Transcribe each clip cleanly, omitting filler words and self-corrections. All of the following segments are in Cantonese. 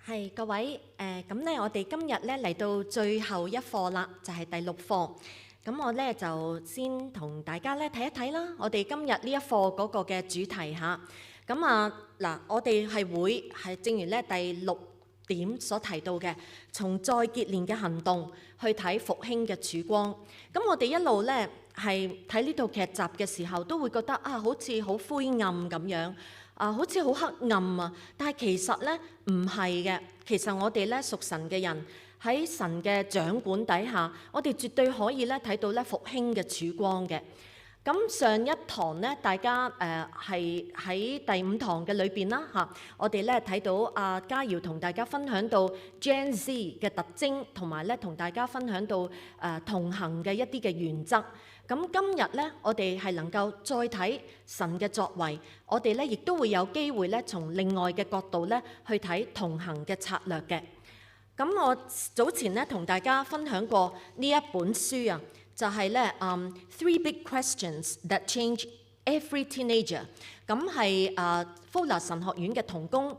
係各位咁咧，我哋今日咧嚟到最後一課啦，就係第6課。咁我咧就先同大家咧睇一睇啦，我哋今日呢一課嗰個嘅主題嚇。咁嗱，我哋係正如咧第6點所提到嘅，從再結連嘅行動去睇復興嘅曙光。咁我哋一路咧係睇呢套劇集嘅時候，都會覺得好似好灰暗咁樣。好似好黑暗啊！但係其實咧唔係嘅，其實我哋咧屬神嘅人喺神嘅掌管底下，我哋絕對可以咧睇到咧復興嘅曙光嘅。咁上一堂咧，大家係喺第5堂嘅裏邊啦嚇，我哋咧睇到阿嘉瑤同大家分享到 Gen Z 嘅特徵，同埋咧同大家分享到同行嘅一啲嘅原則。咁今日咧，我哋係能夠再睇神嘅作為，我哋咧亦都會有機會咧從另外嘅角度咧去睇同行嘅策略嘅。咁我早前咧同大家分享過呢一本書啊，就係咧Three Big Questions That Change Every Teenager。咁係Fuller 神學院嘅同工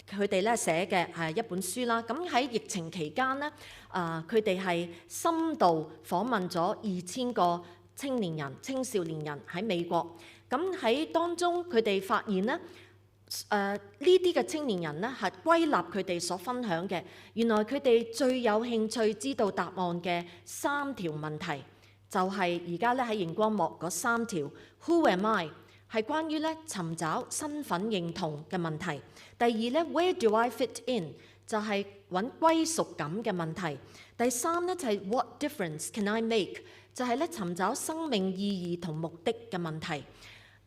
佢哋咧寫嘅係一本書啦。咁喺疫情期間咧，佢哋係深度訪問咗2000個青少年人喺美國。咁喺當中佢哋發現咧，呢啲嘅青年人咧係歸納佢哋所分享嘅，原來佢哋最有興趣知道答案嘅3條問題，就係而家咧喺熒光幕嗰3條。Who am I？係關於咧尋找身份認同嘅問題。第二咧 Where do I fit in？ 就係揾歸屬感嘅問題。第3咧就係 What difference can I make？ 就係咧尋找生命意義同目的嘅問題。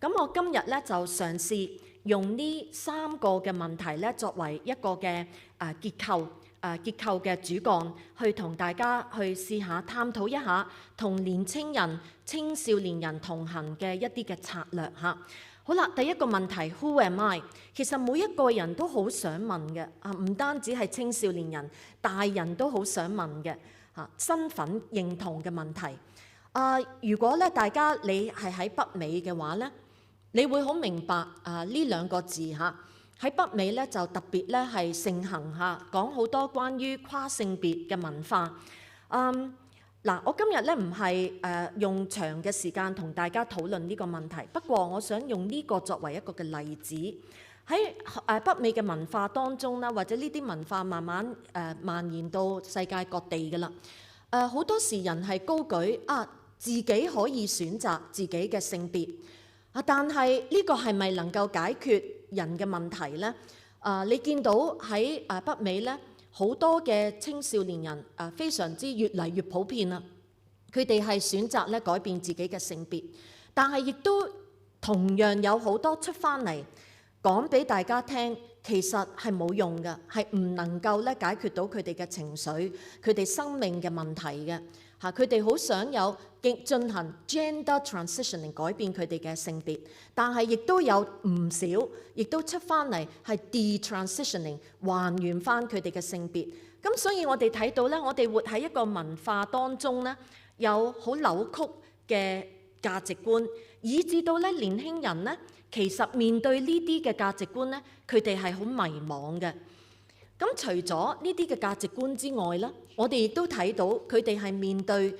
咁我今日咧就嘗試用呢3個嘅問題咧作為一個嘅結構嘅主幹，去同大家去試下探討一下同年青人、青少年人同行嘅一啲嘅策略嚇。好啦，第一個問題 Who am I？ 其實每一個人都好想問嘅唔單止係青少年人，大人都好想問嘅身份認同嘅問題。如果咧大家你係喺北美嘅話咧，你會好明白呢2個字嚇。喺北美咧就特別咧係盛行嚇，講好多關於跨性別嘅文化。我今日咧唔係用長嘅時間同大家討論呢個問題，不過我想用呢個作為一個嘅例子。喺北美嘅文化當中啦，或者呢啲文化慢慢蔓延到世界各地㗎啦。好多時人係高舉自己可以選擇自己嘅性別。但係呢個係咪能夠解決人嘅問題呢？你見到喺北美咧，好多嘅青少年人非常之越嚟越普遍啦。佢哋係選擇咧改變自己嘅性別，但係亦都同樣有好多出翻嚟講俾大家聽，其實係冇用嘅，係唔能夠咧解決到佢哋嘅情緒、佢哋生命嘅問題嘅。佢哋好想有進行 gender transitioning 改變佢哋嘅性別，但係亦都有唔少，亦都出翻嚟係 de-transitioning 還原翻佢哋嘅性別。咁所以我哋睇到咧，我哋活喺一個文化當中咧，有好扭曲嘅價值觀，以至到咧年輕人咧，其實面對呢啲嘅價值觀咧，佢哋係好迷茫嘅。咁除咗呢啲嘅價值觀之外咧，我哋亦都睇到佢哋係面對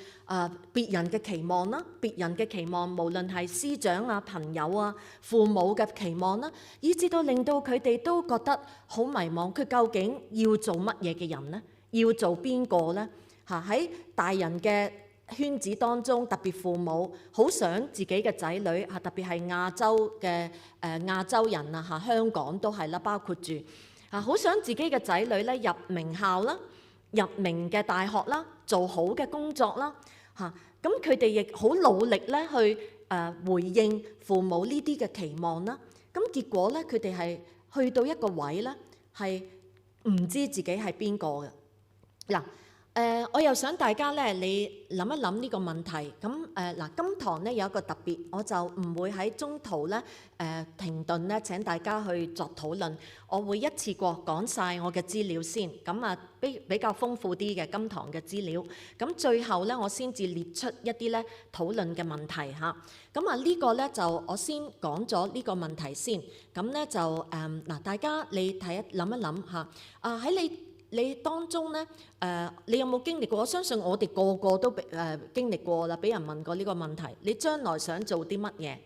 別人嘅期望啦，別人嘅期望無論係師長啊、朋友啊、父母嘅期望啦，以至到令到佢哋都覺得好迷茫。佢究竟要做乜嘢嘅人呢？要做邊個呢？喺大人嘅圈子當中，特別父母好想自己嘅仔女特別係亞洲嘅亞洲人啊，香港都係啦，包括住。好想自己嘅仔女咧入名校啦，入名嘅大學啦，做好嘅工作啦，咁佢哋亦好努力咧去回應父母呢啲嘅期望啦。咁結果咧，佢哋係去到一個位咧，係唔知自己係邊個嘅。嗱，我又想大家咧，你諗一諗呢個問題。咁嗱，今堂咧有一個特別，我就唔會喺中途咧停頓咧請大家去作討論。我會一次過講晒我嘅資料先，咁啊比較豐富啲嘅今堂嘅資料。咁最後咧，我先至列出一啲咧討論嘅問題嚇。咁啊呢個咧就我先講咗呢個問題先。咁咧就嗱，大家你諗一諗嚇。喺你當中咧，你有冇經歷過？我相信我哋個個都經歷過啦，俾人問過呢個問題。你將來想做啲乜嘢？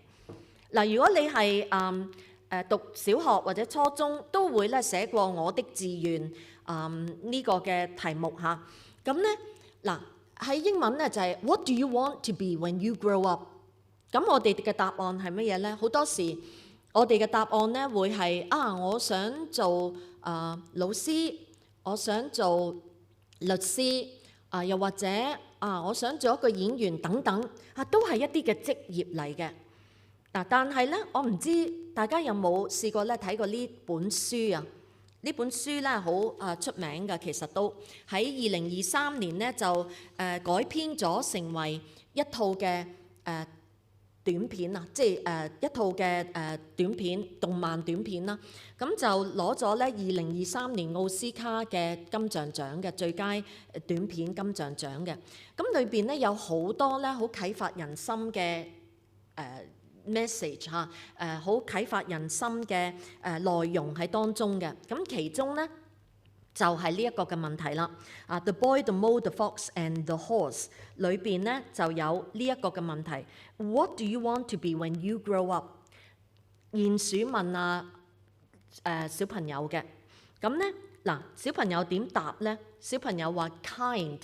嗱，如果你係讀小學或者初中，都會咧寫過我的志願呢個嘅題目嚇。咁咧嗱，喺英文咧就係 What do you want to be when you grow up？ 咁我哋嘅答案係乜嘢咧？好多時我哋嘅答案咧會係我想做老師。我想做律師又或者我想做一個演員等等都係一啲嘅職業嚟嘅。嗱，但係咧，我唔知大家有冇試過咧睇過呢本書啊？呢本書咧好出名嘅，其實都喺2023年咧就改編咗成為一套嘅短片啊，即係一套嘅短片，動漫短片啦。咁就攞咗咧2023年奧斯卡嘅金像獎嘅最佳短片金像獎嘅。咁裏邊咧有好多咧好啟發人心嘅message 嚇，好啟發人心嘅內容喺當中嘅。咁其中咧就係呢一個嘅問題啦。The Boy, the Mole, the Fox and the Horse 裏邊咧就有呢一個嘅問題。What do you want to be when you grow up？ 鼹鼠問小朋友嘅。咁咧嗱，小朋友點答咧？小朋友話 kind，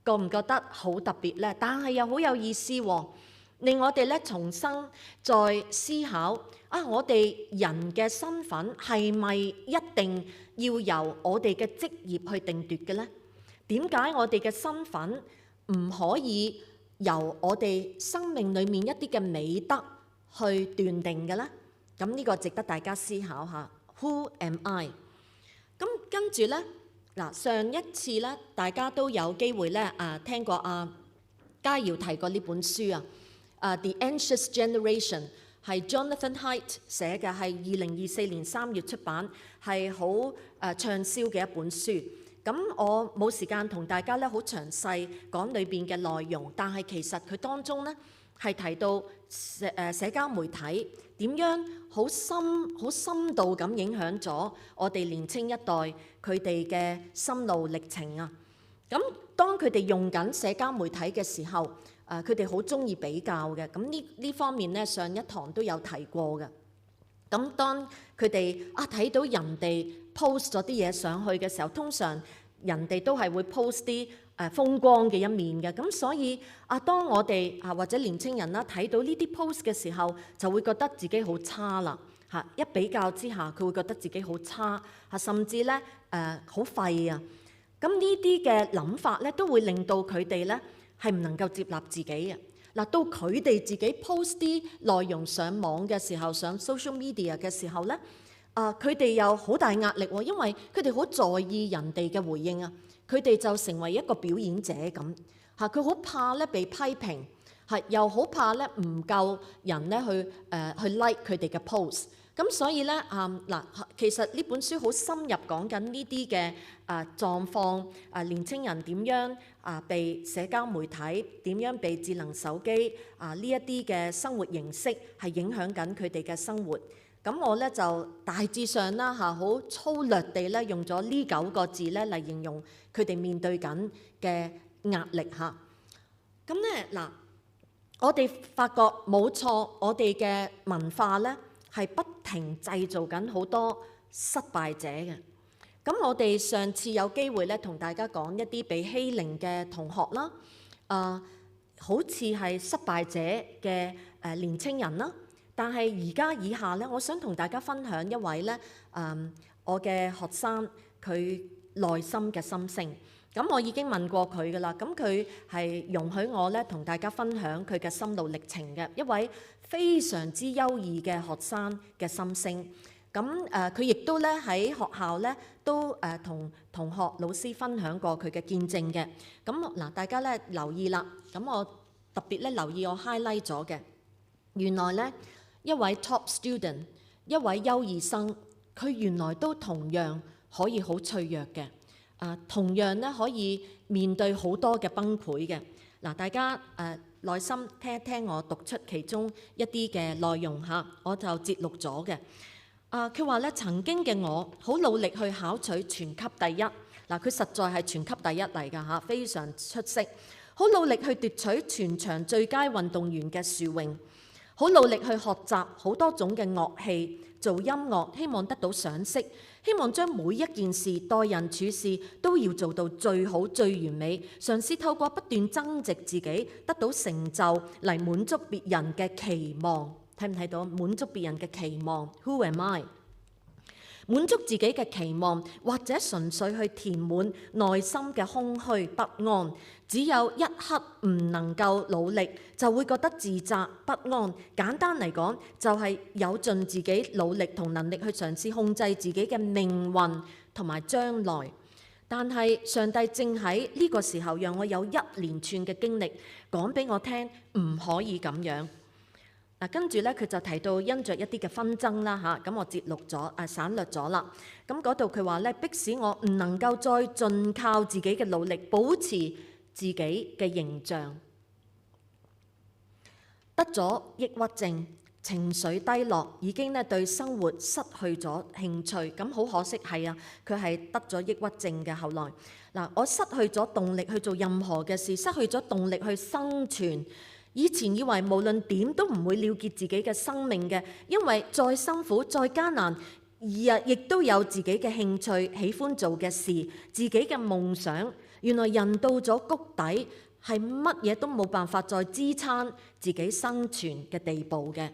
覺唔覺得好特別咧？但係又好有意思喎，令我哋咧重新再思考我哋人嘅身份係咪一定要由我哋嘅職業去定奪嘅咧？點解我哋嘅身份唔可以由我哋生命裡面一啲嘅美德去斷定嘅咧？咁呢個值得大家思考下。Who am I？ 咁跟住咧嗱，上一次咧大家都有機會咧聽過嘉耀提過呢本書The Anxious Generation 係 Jonathan Haidt 寫嘅，係2024年3月出版，係好暢銷嘅一本書。咁我冇時間同大家咧好詳細講裏邊嘅內容，但係其實佢當中咧係提到社交媒體點樣好深度咁影響咗我哋年青一代佢哋嘅心路歷程啊。咁當佢哋用緊社交媒體嘅時候，佢哋好中意比較嘅。咁呢方面咧，上一堂都有提過嘅。咁當佢哋睇到人哋 post 咗啲嘢上去嘅時候，通常人哋都係會 post 啲風光嘅一面嘅。咁所以當我哋或者年青人啦睇到呢啲 post 嘅時候，就會覺得自己好差啦嚇。一比較之下，佢會覺得自己好差嚇，甚至咧好廢啊。咁呢啲嘅諗法咧，都會令到佢哋咧係唔能夠接納自己嘅。嗱，到佢哋自己 post 啲內容上網嘅時候，上 social media 嘅時候咧，佢哋有好大壓力喎，因為佢哋好在意人哋嘅回應啊。佢哋就成為一個表演者咁嚇，佢好怕咧被批評，又好怕咧唔夠人咧去 like 佢哋嘅 post。咁所以咧其實呢本書好深入講緊呢啲嘅狀況，年青人點樣被社交媒體，點樣被智能手機呢一啲嘅生活形式係影響緊佢哋嘅生活。咁我咧就大致上啦好粗略地咧用咗呢9個字咧嚟形容佢哋面對緊嘅壓力嚇。咁咧嗱，我哋發覺冇錯，我哋嘅文化咧係不停製造緊好多失敗者嘅。咁我哋上次有機會咧同大家講一啲被欺凌嘅同學啦，好似係失敗者嘅年青人啦。但係而家以下咧，我想同大家分享一位咧我嘅學生佢內心嘅心聲。咁我已經問過佢㗎啦，咁佢係容許我咧同大家分享佢嘅心路歷程嘅，一位非常之優異嘅學生嘅心聲。咁佢亦都咧喺學校咧都同同學老師分享過佢嘅見證嘅。咁嗱，大家咧留意啦。咁我特別咧留意我 highlight 咗嘅，原來咧一位 top student， 一位優異生，佢原來都同樣可以好脆弱嘅。同樣咧可以面對好多嘅崩潰嘅。嗱，大家耐心聽一聽我讀出其中一啲嘅內容嚇，我就節錄咗嘅。佢話咧，曾經嘅我好努力去考取全級第一。嗱，佢實在係全級第一嚟㗎嚇，非常出色。好努力去奪取全場最佳運動員嘅殊榮，好努力去學習好多種嘅樂器，做音樂，希望得到賞識，希望將每一件事待人處事都要做到最好最完美，嘗試透過不斷增值自己，得到成就嚟滿足別人嘅期望。睇唔睇到？滿足別人嘅期望 ，Who am I？ 滿足自己嘅期望，或者純粹去填滿內心嘅空虛不安。只有一刻唔能夠努力，就會覺得自責不安。簡單嚟講，就係有盡自己努力同能力去嘗試控制自己嘅命運同埋將來。但係上帝正喺呢個時候，讓我有一連串嘅經歷，講俾我聽，唔可以咁樣。嗱，跟住咧，佢就提到因着一啲嘅紛爭啦嚇，咁我節錄咗省略咗啦。咁嗰度佢話咧，迫使我唔能夠再盡靠自己嘅努力，保持自己嘅形象，得咗抑鬱症，情緒低落，已經咧對生活失去咗興趣。咁好可惜係啊，佢係得咗抑鬱症嘅。後來嗱，我失去咗動力去做任何嘅事，失去咗動力去生存。以前以為無論點都唔會了結自己嘅生命嘅，因為再辛苦再艱難，亦都有自己嘅興趣、喜歡做嘅事、自己嘅夢想。原來人到咗谷底，係乜嘢都冇辦法再支撐自己生存嘅地步嘅。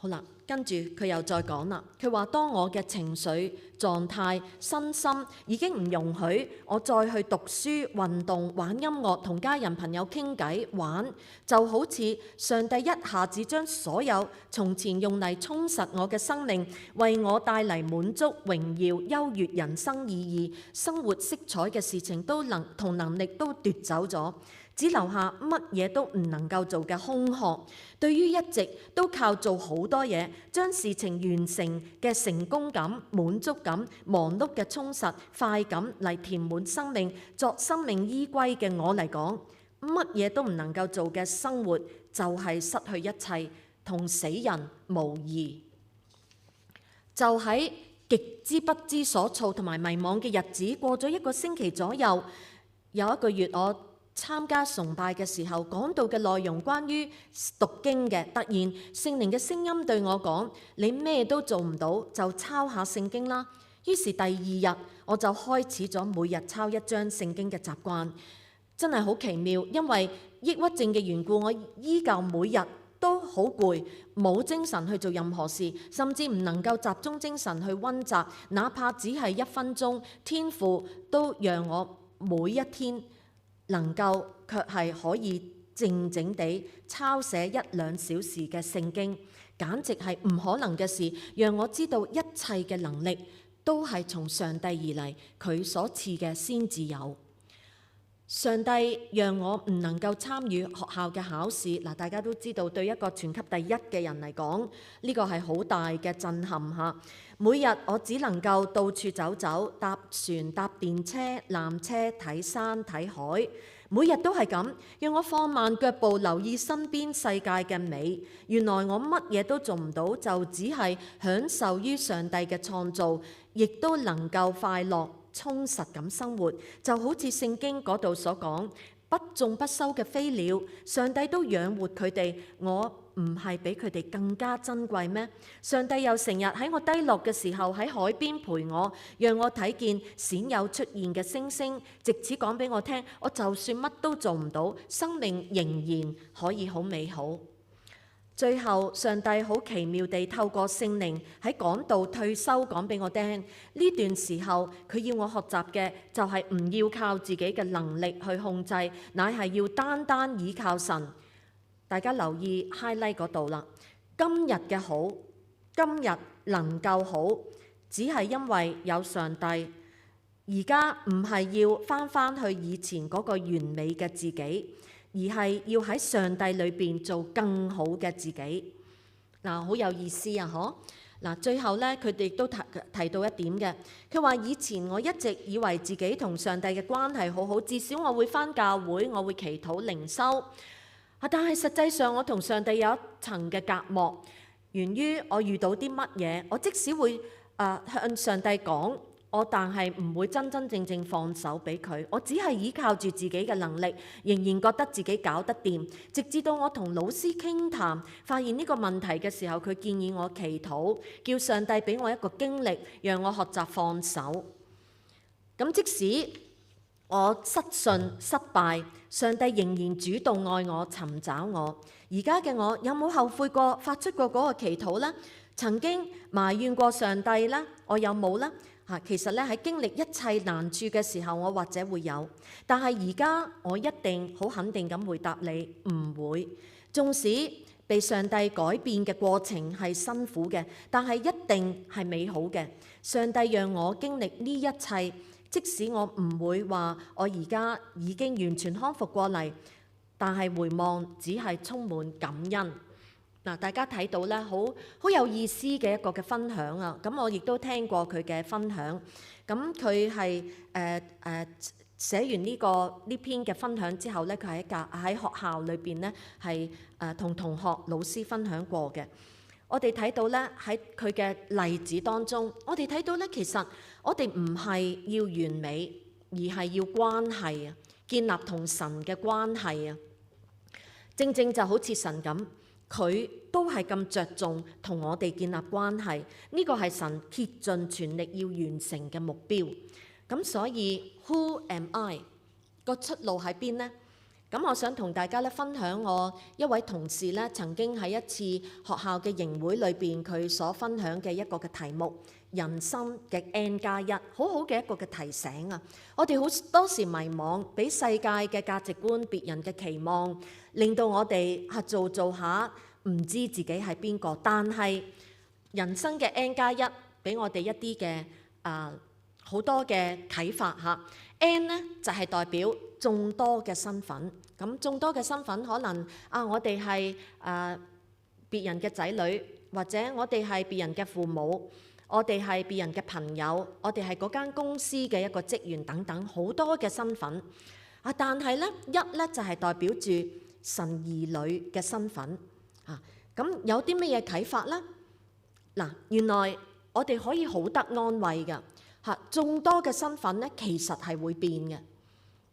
好啦，跟住佢又再講啦。佢話：當我嘅情緒狀態、身心已經唔容許我再去讀書、運動、玩音樂、同家人朋友傾偈、玩，就好似上帝一下子將所有從前用嚟充實我嘅生命、為我帶嚟滿足、榮耀、優越人生意義、生活色彩嘅事情都能力都奪走咗。只留下乜嘢都唔能夠做嘅空殼。對於一直都靠做好多嘢，將事情完成嘅成功感、滿足感、忙碌嘅充實、快感嚟填滿生命、作生命依歸嘅我嚟講，乜嘢都唔能夠做嘅生活，就係失去一切，同死人無異。就喺極之不知所措同埋迷惘嘅日子過咗1個星期左右，有1個月我參加崇拜嘅時候，講到嘅內容關於讀經嘅，突然聖靈嘅聲音對我講：你咩都做唔到，就抄下聖經啦。於是第2日我就開始咗每日抄1章聖經嘅習慣。真係好奇妙，因為抑鬱症嘅緣故，我依舊每日都好攰，冇精神去做任何事，甚至唔能夠集中精神去溫習，哪怕只係1分鐘，天父都讓我每一天能夠卻係可以靜靜地抄寫1-2小時嘅聖經，簡直係唔可能嘅事。讓我知道一切嘅能力都係從上帝而嚟，佢所賜嘅先至有。上帝讓我唔能夠參與學校嘅考試。嗱，大家都知道對一個全級第一嘅人嚟講，呢個係好大嘅震撼嚇。每日我只能夠到處走走，搭船、搭電車、纜車、睇山睇海，每日都係咁，讓我放慢腳步，留意身邊世界嘅美。原來我乜嘢都做唔到，就只係享受於上帝嘅創造，亦都能夠快樂充實咁生活。就好似聖經嗰度所講，不種不收嘅飛鳥，上帝都養活佢哋，我唔係比佢哋更加珍貴咩？上帝又成日喺我低落嘅時候喺海邊陪我，讓我睇見鮮有出現嘅星星，藉此講俾我聽，我就算乜都做唔到，生命仍然可以好美好。最後，上帝好奇妙地透過聖靈喺講道退休講俾我聽，呢段時候佢要我學習嘅就係唔要靠自己嘅能力去控制，乃係要單單倚靠神。大家留意 highlight 嗰度啦，今日嘅好今日能夠好，只係因為有上帝。而家唔係要返去以前嗰個完美嘅自己，而係要喺上帝裏邊做更好嘅自己。嗱，好有意思啊！嗬。嗱，最後咧，佢哋亦都提到一點嘅。佢話：以前我一直以為自己同上帝嘅關係好好，至少我會返教會，我會祈禱靈修。但係實際上我同上帝有一層嘅隔膜，源於我遇到啲乜嘢，我即使會向上帝講，但係唔會真正放手俾佢，我只係依靠住自己嘅能力，仍然覺得自己搞得掂。直至到我同老師傾談，發現呢個問題嘅時候，佢建議我祈禱，叫上帝俾我一個經歷，讓我學習放手。咁即使我失信失敗，上帝仍然主動愛我，尋找我。而家嘅我有冇後悔過發出過嗰個祈禱呢？曾經埋怨過上帝呢？我有冇呢？其實咧，喺經歷一切難處嘅時候，我或者會有，但係而家我一定好肯定咁回答你，唔會。縱使被上帝改變嘅過程係辛苦嘅，但係一定係美好嘅。上帝讓我經歷呢一切，即使我唔會話我而家已經完全康復過嚟，但係回望只係充滿感恩。嗱，大家睇到咧，好有意思嘅一個嘅分享啊！咁我亦都聽過佢嘅分享。咁佢係寫完呢篇嘅分享之後咧，佢喺學校裏邊咧係同同學老師分享過嘅。我哋睇到咧，喺佢嘅例子當中，我哋睇到咧，其實我哋唔係要完美，而係要關係啊，建立同神嘅關係啊。正就好似神咁。佢都係咁着重同我哋建立關係，呢個係神竭盡全力要完成嘅目標。咁所以 Who am I？ 個出路喺邊呢？咁我想同大家咧分享我一位同事咧曾經喺一次學校嘅營會裏邊佢所分享嘅一個嘅題目，人生嘅 N+1，好好嘅一個嘅提醒啊！我哋好多時迷惘，俾世界嘅價值觀、別人嘅期望，令到我哋做下唔知自己係邊個。但係人生嘅 N+1俾我哋一啲嘅好多嘅啟發嚇。N 呢就係代表眾多嘅身份，咁眾多嘅身份可能我哋係別人嘅仔女，或者我哋係別人嘅父母，我哋係別人嘅朋友，我哋係嗰間公司嘅一個職員等等，好多嘅身份。但係咧一咧就係代表住神兒女嘅身份。咁有啲乜嘢啟發咧？嗱，原來我哋可以好得安慰㗎。眾多嘅身份咧，其實係會變嘅。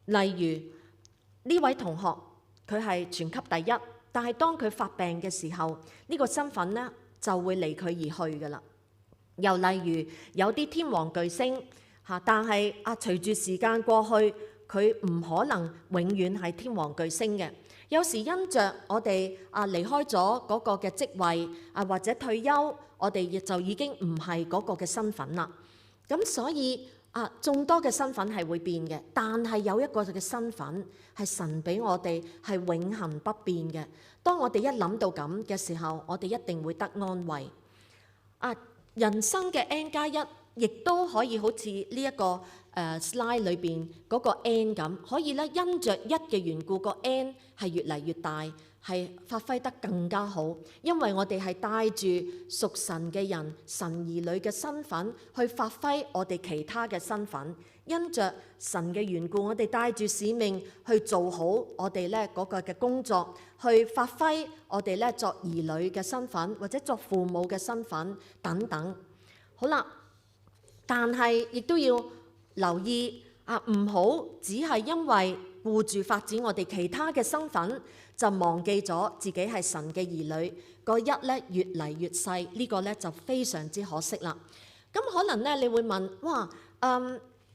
例如呢位同學，佢係全級第一，但係當佢發病嘅時候，呢個身份咧就會離佢而去㗎啦。又例如有啲天王巨星但係隨住時間過去，佢唔可能永遠係天王巨星嘅。有時因着我哋離開咗嗰個嘅職位或者退休，我哋就已經唔係嗰個嘅身份啦。咁所以眾多嘅身份係會變嘅，但係有一個嘅身份係神俾我哋係永恆不變嘅。當我哋一諗到咁嘅時候，我哋一定會得安慰。人生嘅 N+1 亦都可以好似呢一個slide 裏邊嗰個 N 咁，可以咧因着一嘅緣故，個 N 係越嚟越大，係發揮得更加好，因為我哋係帶住屬神嘅人、神兒女嘅身份去發揮我哋其他嘅身份。因着神嘅緣故，我哋帶住使命去做好我哋咧嗰個嘅工作，去發揮我哋咧作兒女嘅身份，或者作父母嘅身份等等。好啦，但係亦都要留意唔好只係因為顧住發展我哋其他嘅身份，就忘記咗自己係神嘅兒女。個一咧越嚟越細，呢個咧就非常之可惜啦。咁可能咧你會問，哇，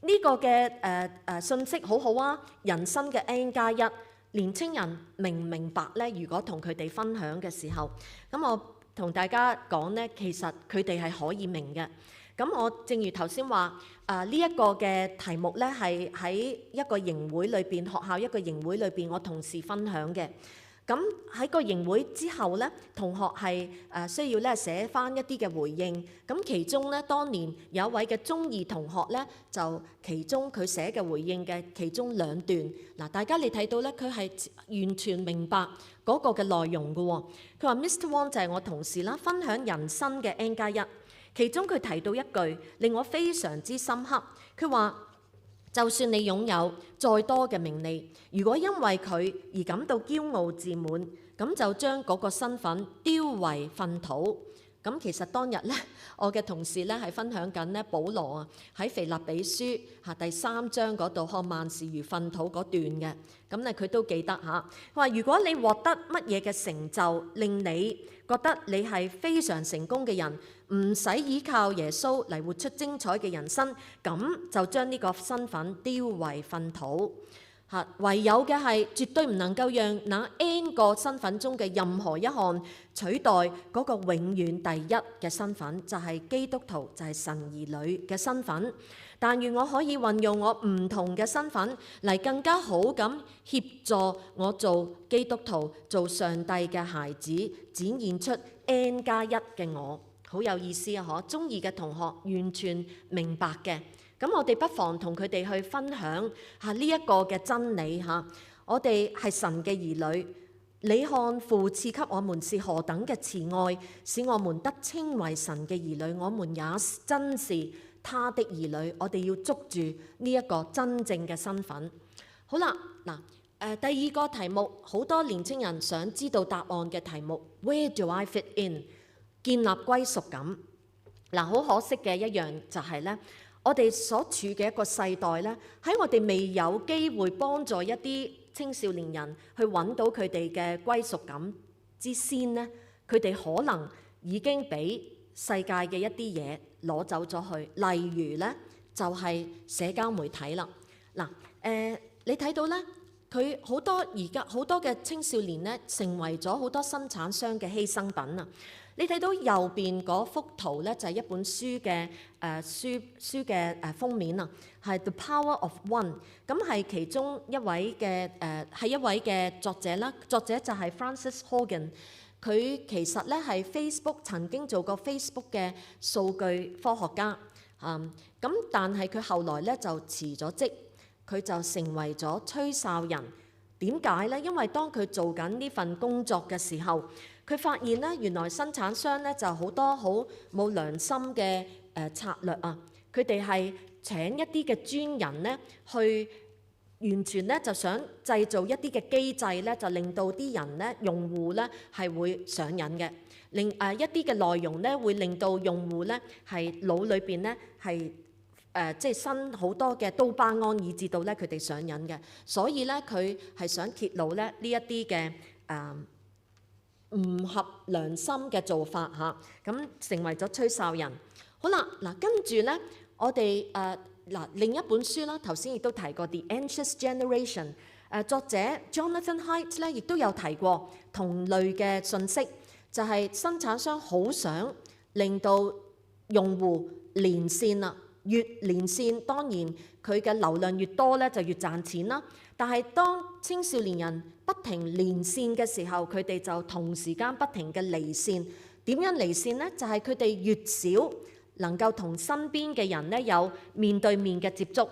呢個嘅信息好好啊，人生嘅 N+1，年青人明唔明白咧？如果同佢哋分享嘅時候，咁我同大家講咧，其實佢哋係可以明嘅。咁我正如頭先話，呢一個嘅題目咧係喺一個營會裏邊，學校一個營會裏邊，我同事分享嘅。咁喺個營會之後咧，同學係需要咧寫翻一啲嘅回應。咁其中咧，當年有一位嘅中二同學咧，就其中佢寫嘅回應嘅其中2段。嗱，大家你睇到咧，佢係完全明白嗰個嘅內容嘅喎。佢話 Mr. Wong 就係我同事啦，分享人生嘅 N+1。其中佢提到一句令我非常之深刻，佢話：就算你擁有再多嘅名利，如果因為佢而感到驕傲自滿，咁就將嗰個身份丟為糞土。咁其實當日咧，我嘅同事咧係分享緊咧保羅啊喺腓立比書第3章嗰度看萬事如糞土嗰段嘅。咁咧佢都記得嚇。佢話：如果你獲得乜嘢嘅成就，令你覺得你係非常成功嘅人，唔使依靠耶穌嚟活出精彩嘅人生，咁就將呢個身份丟為糞土。唯有嘅係絕對唔能夠讓那 N 個身份中嘅任何一項取代嗰個永遠第一嘅身份，就係基督徒，就係神兒女嘅身份。但願我可以運用我唔同嘅身份嚟更加好咁協助我做基督徒，做上帝嘅孩子，展現出 N+1嘅我。好有意思啊！嗬，中二嘅同學完全明白嘅。咁我哋不妨同佢哋去分享下呢一個嘅真理嚇。我哋係神嘅兒女，你看父賜給我們是何等嘅慈愛，使我們得稱為神嘅兒女，我們也真是他的兒女。我哋要捉住呢一個真正嘅身份。好啦，嗱，第二個題目，好多年青人想知道答案嘅題目 ，Where do I fit in？ 建立歸屬感。嗱，好可惜嘅一樣就係咧。我哋所處嘅一個世代咧，喺我哋未有機會幫助一啲青少年人去揾到佢哋嘅歸屬感之先咧，佢哋可能已經俾世界嘅一啲嘢攞走咗去。例如咧，就係社交媒體啦。嗱，你睇到咧，佢好多而家好多嘅青少年咧，成為咗好多生產商嘅犧牲品啊！你睇到右邊嗰幅圖咧，就係一本書嘅書嘅封面啊，係 The Power of One。咁係其中一位嘅係一位嘅作者啦，作者就係 Frances Haugen。佢其實咧係 Facebook 曾經做過 Facebook 嘅數據科學家，咁但係佢後來咧就辭咗職，佢就成為咗吹哨人。點解咧？因為當佢做緊呢份工作嘅時候，佢發現咧，原來生產商咧就好多好冇良心嘅策略啊！佢哋係請一啲嘅專人咧，去完全咧就想製造一啲嘅機制咧，就令到啲人咧用戶咧係會上癮嘅，令一啲嘅內容咧會令到用戶咧係腦裏邊咧係即係生好多嘅多巴胺，以至到咧佢哋上癮嘅。所以咧佢係想揭露咧呢一啲嘅唔合良心嘅做法嚇，咁成為咗吹哨人。好啦，嗱跟住咧，我哋另一本書啦，頭先亦都提過 The Anxious Generation， 作者 Jonathan Haidt 咧亦都有提過同類嘅信息，就係生產商好想令到用戶連線啦，越連線當然佢嘅流量越多咧就越賺錢啦。但係當青少年人不停連線嘅時候，佢哋就同時間不停嘅離線。點樣離線呢？就係佢哋越少能夠同身邊嘅人咧有面對面嘅接觸，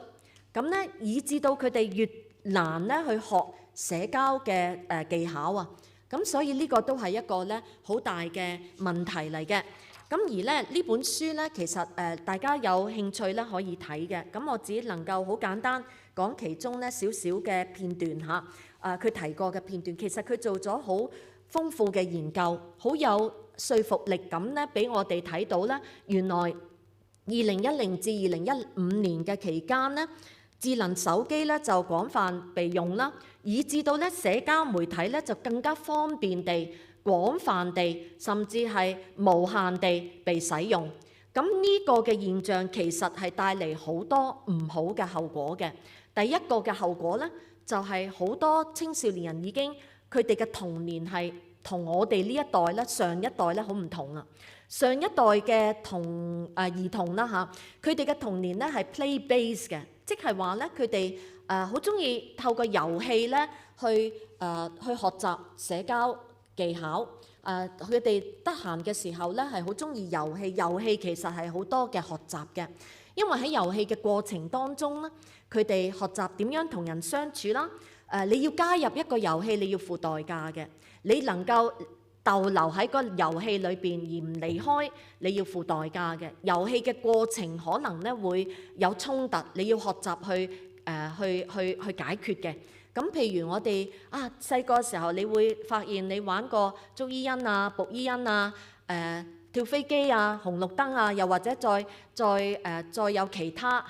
咁咧以至到佢哋越難咧去學社交嘅技巧啊。咁所以呢個都係一個咧好大嘅問題嚟嘅。咁而咧呢本書咧其實大家有興趣咧可以睇嘅。咁我只能夠好簡單講其中咧少少嘅片段嚇。佢提過嘅片段，其實佢做咗好豐富嘅研究，好有說服力咁咧，俾我哋睇到咧，原來2010至2015年嘅期間咧，智能手機咧就廣泛被用啦，以至到咧社交媒體咧就更加方便地、廣泛地，甚至係無限地被使用。咁呢個嘅現象其實係帶嚟好多唔好嘅後果嘅。第一個嘅後果咧，就係好多青少年人已經佢哋嘅童年係同我哋呢一代咧、上一代咧好唔同啊。上一代嘅兒童啦嚇，佢哋嘅童年咧係 play base 嘅，即係話咧佢哋好中意透過遊戲咧去學習社交技巧。佢哋得閒嘅時候咧係好中意遊戲，遊戲其實係好多嘅學習嘅，因為喺遊戲嘅過程當中咧，佢哋學習點樣同人相處啦。你要加入一個遊戲，你要付代價嘅，你能夠逗留喺個遊戲裏邊而唔離開，你要付代價嘅。遊戲嘅過程可能咧會有衝突，你要學習去解決嘅。咁譬如我哋細個時候，你會發現你玩過捉伊人啊、捕伊人啊、跳飛機啊、紅綠燈啊，又或者再有其他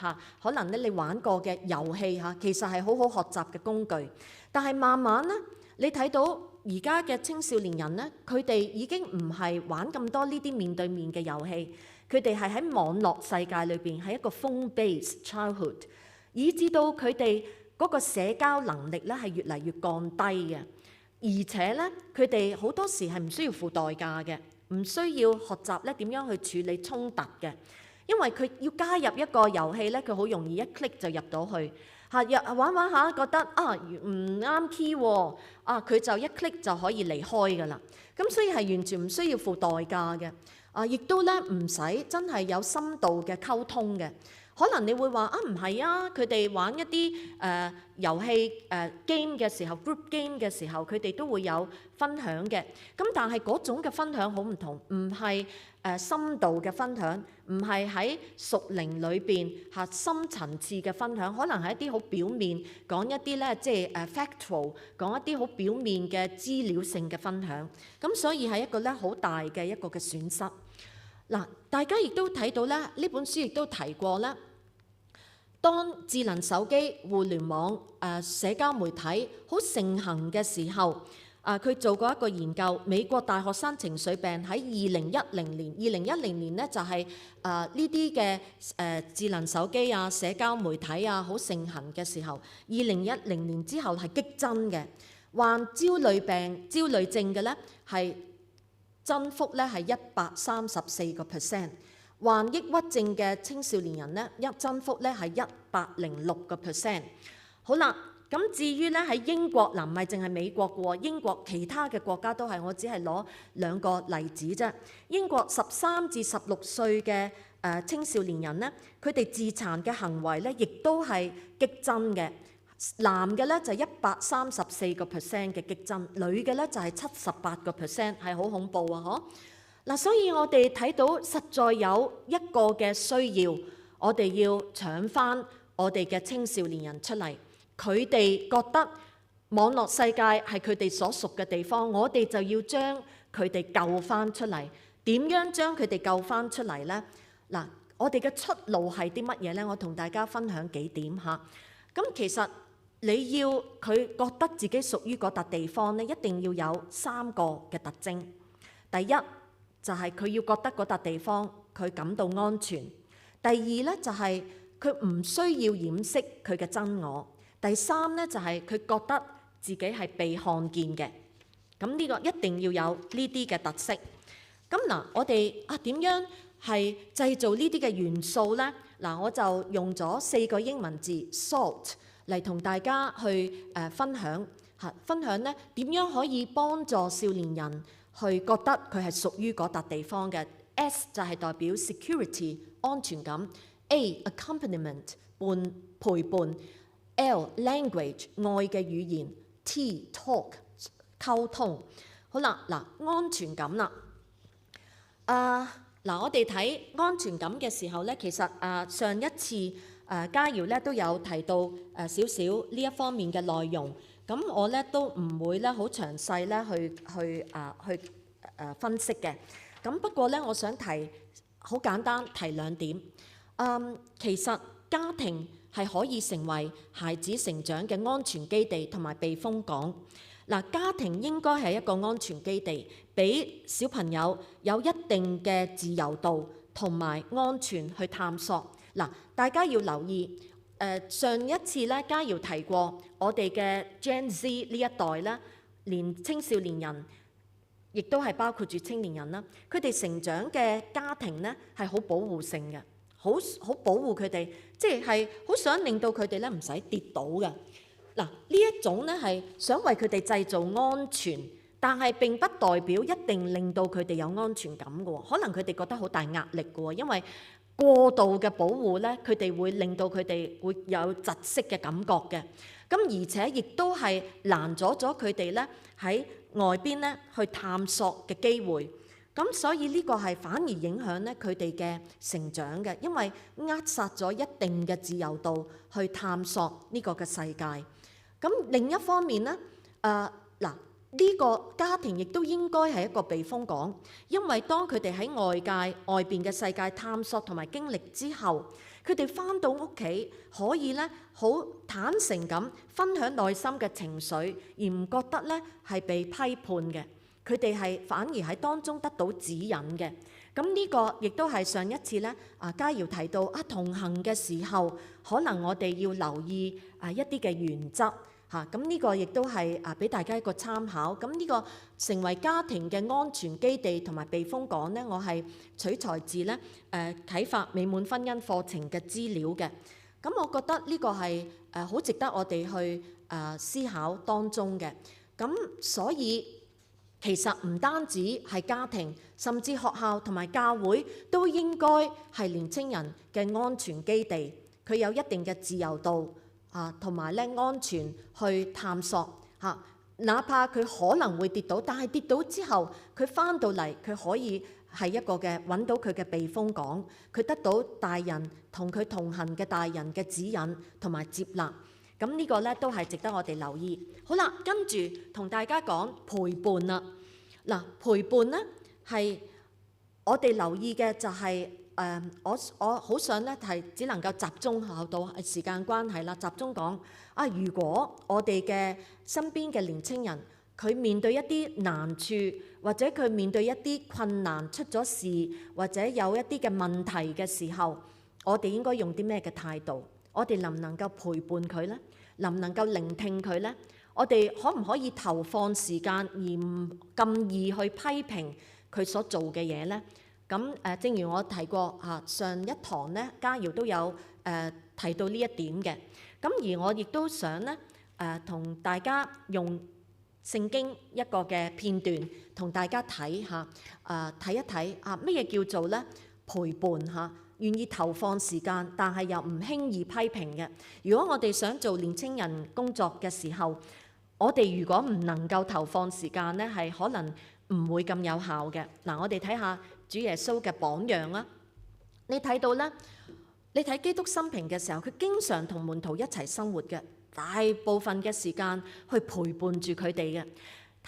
可能咧你玩過嘅遊戲其實係好好學習嘅工具。但係慢慢咧，你睇到而家嘅青少年人咧，佢哋已經唔係玩咁多呢啲面對面嘅遊戲，佢哋係喺網絡世界裏邊，係一個 phone-based childhood， 以至到佢哋嗰個社交能力咧係越嚟越降低嘅，而且咧佢哋好多時係唔需要付代價嘅，唔需要學習咧點樣去處理衝突嘅，因為佢要加入一個遊戲咧，佢好容易一 click 就入到去玩玩下覺得唔啱 key 喎，佢就一 click 就可以離開㗎啦。咁所以係完全唔需要付代價嘅，亦都咧唔使真係有深度嘅溝通嘅。可能你會話唔係啊，佢哋玩一啲遊戲game 嘅時候 ，group game 嘅時候，佢哋都會有分享嘅。咁但係嗰種嘅分享好唔同，唔係深度嘅分享，唔係喺屬靈裏邊深層次嘅分享，可能係一啲好表面講一啲咧，即係factual 講一啲好表面嘅資料性嘅分享。咁所以係一個咧好大嘅一個嘅損失。嗱，大家亦都睇到咧，呢本書亦都提過咧。當智能手機、互聯網、社交媒體好盛行嘅時候，佢做過一個研究，美國大學生情緒病喺2010年咧就係呢啲嘅智能手機啊、社交媒體啊好盛行嘅時候，2010年之後係激增嘅，患焦慮症嘅咧係增幅咧係134%。患抑鬱症嘅青少年人咧，增幅咧係106%。好啦，咁至於咧喺英國，唔係淨係美國嘅喎，英國其他嘅國家都係，我只係攞2個例子啫。英國13至16歲嘅青少年人咧，佢哋自殘嘅行為咧，亦都係激增嘅。男嘅咧就134%嘅激增，女嘅咧就係78%，係好恐怖啊！嗬。嗱，所以我哋睇到實在有一個嘅需要，我哋要搶翻我哋嘅青少年人出嚟。佢哋覺得網絡世界係佢哋所屬嘅地方，我哋就要將佢哋救翻出嚟。點樣將佢哋救翻出嚟呢？嗱，我哋嘅出路係啲乜嘢呢？我同大家分享幾點嚇。咁其實你要佢覺得自己屬於嗰笪地方呢，一定要有3個嘅特徵。第一，就係佢要覺得嗰笪地方佢感到安全。第二咧就係佢唔需要掩飾佢嘅真我。第三咧就係佢覺得自己係被看見嘅。咁呢個一定要有呢啲嘅特色。咁嗱，我哋點樣係製造呢啲嘅元素咧？嗱，我就用咗4個英文字 SALT 嚟同大家去分享咧點樣可以幫助少年人去覺得佢係屬於嗰笪地方嘅。 S 就係代表 security 安全感， A accompaniment 陪伴， L language 愛嘅語言， T talk 溝通。好啦，嗱，安全感啦。我哋睇安全感嘅時候咧，其實上一次嘉瑤咧都有提到少少呢一方面嘅內容。咁我咧都唔會咧好詳細咧去分析嘅。咁不過咧，我想好簡單提2點。其實家庭係可以成為孩子成長嘅安全基地同埋避風港。嗱，家庭應該係一個安全基地，俾小朋友有一定嘅自由度同埋安全去探索。嗱，大家要留意。上一次咧，嘉瑤提過，我哋嘅 Gen Z 呢一代咧，青少年人亦都係包括住青年人啦。佢哋成長嘅家庭咧係好保護性嘅，好保護佢哋，即係好想令到佢哋咧唔使跌倒嘅。嗱，呢一種咧係想為佢哋製造安全，但係並不代表一定令到佢哋有安全感嘅喎。可能佢哋覺得好大壓力嘅喎，因為過度嘅保護咧，佢哋會令到佢哋會有窒息嘅感覺嘅。咁而且亦都係攔阻咗佢哋咧喺外邊咧去探索嘅機會。咁所以呢個係反而影響咧佢哋嘅成長嘅，因為扼殺咗一定嘅自由度去探索呢個嘅世界。咁另一方面咧，呢個家庭亦都應該係一個避風港，因為當佢哋喺外邊嘅世界探索同埋經歷之後，佢哋返到屋企可以咧好坦誠咁分享內心嘅情緒，而唔覺得咧係被批判嘅。佢哋係反而喺當中得到指引嘅。咁呢個亦都係上一次咧嘉瑤提到同行嘅時候，可能我哋要留意一啲嘅原則。咁呢個亦都係俾大家一個參考。咁呢個成為家庭嘅安全基地同埋避風港呢，我係取材自咧啟發美滿婚姻課程嘅資料嘅。咁我覺得呢個係好值得我哋去思考當中嘅。咁所以其實唔單止係家庭，甚至學校同埋教會都應該係年青人嘅安全基地。佢有一定嘅自由度。同埋咧安全去探索哪怕佢可能會跌倒，但係跌倒之後佢返到嚟，佢可以係一個嘅揾到佢嘅避風港，佢得到大人同佢同行嘅大人嘅指引同埋接納。咁呢個咧都係值得我哋留意。好啦，跟住同大家講陪伴啦。嗱，陪伴咧係我哋留意嘅就係。我好想咧係只能夠集中到時間關係啦，集中講如果我哋嘅身邊嘅年青人佢面對一啲難處，或者佢面對一啲困難出咗事，或者有一啲嘅問題嘅時候，我哋應該用啲咩嘅態度？我哋能唔能夠陪伴佢呢？能唔能夠聆聽佢呢？我哋可唔可以投放時間而唔咁易去批評佢所做嘅嘢呢？咁正如我提過上一堂咧，嘉瑤都有提到呢一點嘅。咁而我亦都想咧同大家用聖經一個嘅片段同大家睇下睇一睇乜嘢叫做咧陪伴願意投放時間，但係又唔輕易批評嘅。如果我哋想做年青人工作嘅時候，我哋如果唔能夠投放時間咧，係可能唔會咁有效嘅。嗱，我哋睇下主耶穌嘅榜樣啦。你睇到咧，你睇基督生平嘅時候，佢經常同門徒一齊生活嘅，大部分嘅時間去陪伴住佢哋嘅。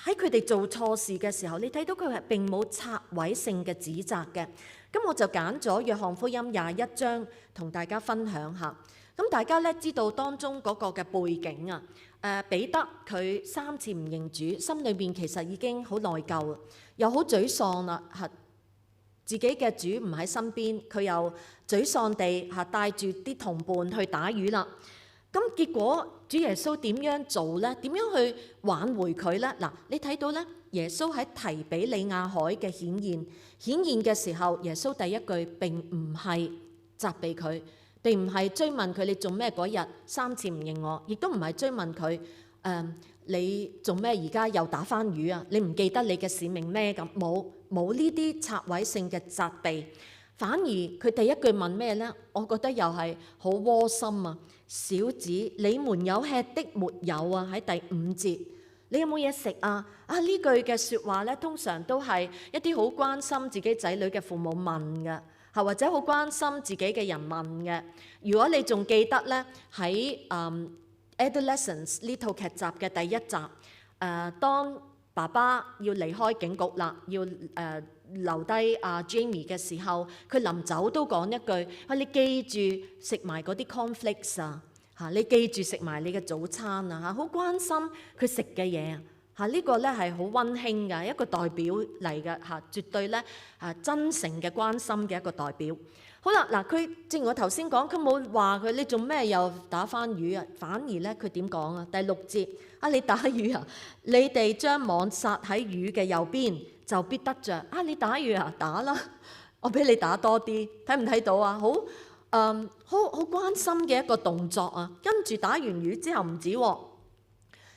喺佢哋做錯事嘅時候，你睇到佢係並冇拆毀性嘅指責嘅。咁我就揀咗約翰福音21章同大家分享下。咁大家咧知道當中嗰個嘅背景啊。彼得佢3次唔認主，心裏邊其實已經好內疚，又好沮喪啦。自己嘅主唔喺身邊，佢又沮喪地帶住啲同伴去打魚啦。咁結果主耶穌點樣做呢？點樣去挽回佢呢？嗱，你睇到咧，耶穌喺提比里亞海嘅顯現嘅時候，耶穌第一句並唔係責備佢。並唔係追問佢你做咩嗰日3次唔認我，亦都唔係追問佢你做咩而家又打返魚啊？你唔記得你嘅使命咩？咁冇呢啲拆毀性嘅責備，反而佢第一句問咩呢？我覺得又係好窩心啊！小子，你們有吃的沒有啊？喺第5節，你有冇嘢食啊？呢句嘅説話咧，通常都係一啲好關心自己仔女嘅父母問嘅。或者好關心自己嘅人問嘅。如果你仲記得咧，喺Adolescence 呢套劇集嘅第1集，當爸爸要離開警局啦，要留低Jamie 嘅時候，佢臨走都講一句：你記住食埋嗰啲 cornflakes 啊，你記住食埋你嘅早餐啊，好關心佢食嘅嘢啊。呢個咧係好溫馨嘅一個代表嚟嘅絕對咧真誠嘅關心嘅一個代表。好啦，嗱，佢正如我頭先講，佢冇話佢你做咩又打翻魚啊？反而咧，佢點講啊？第6節啊，你打魚啊？你哋將網撒喺魚嘅右邊，就必得着。啊，你打魚啊？打啦，我俾你打多啲，睇唔睇到啊？好關心嘅一個動作啊！跟住打完魚之後唔止喎，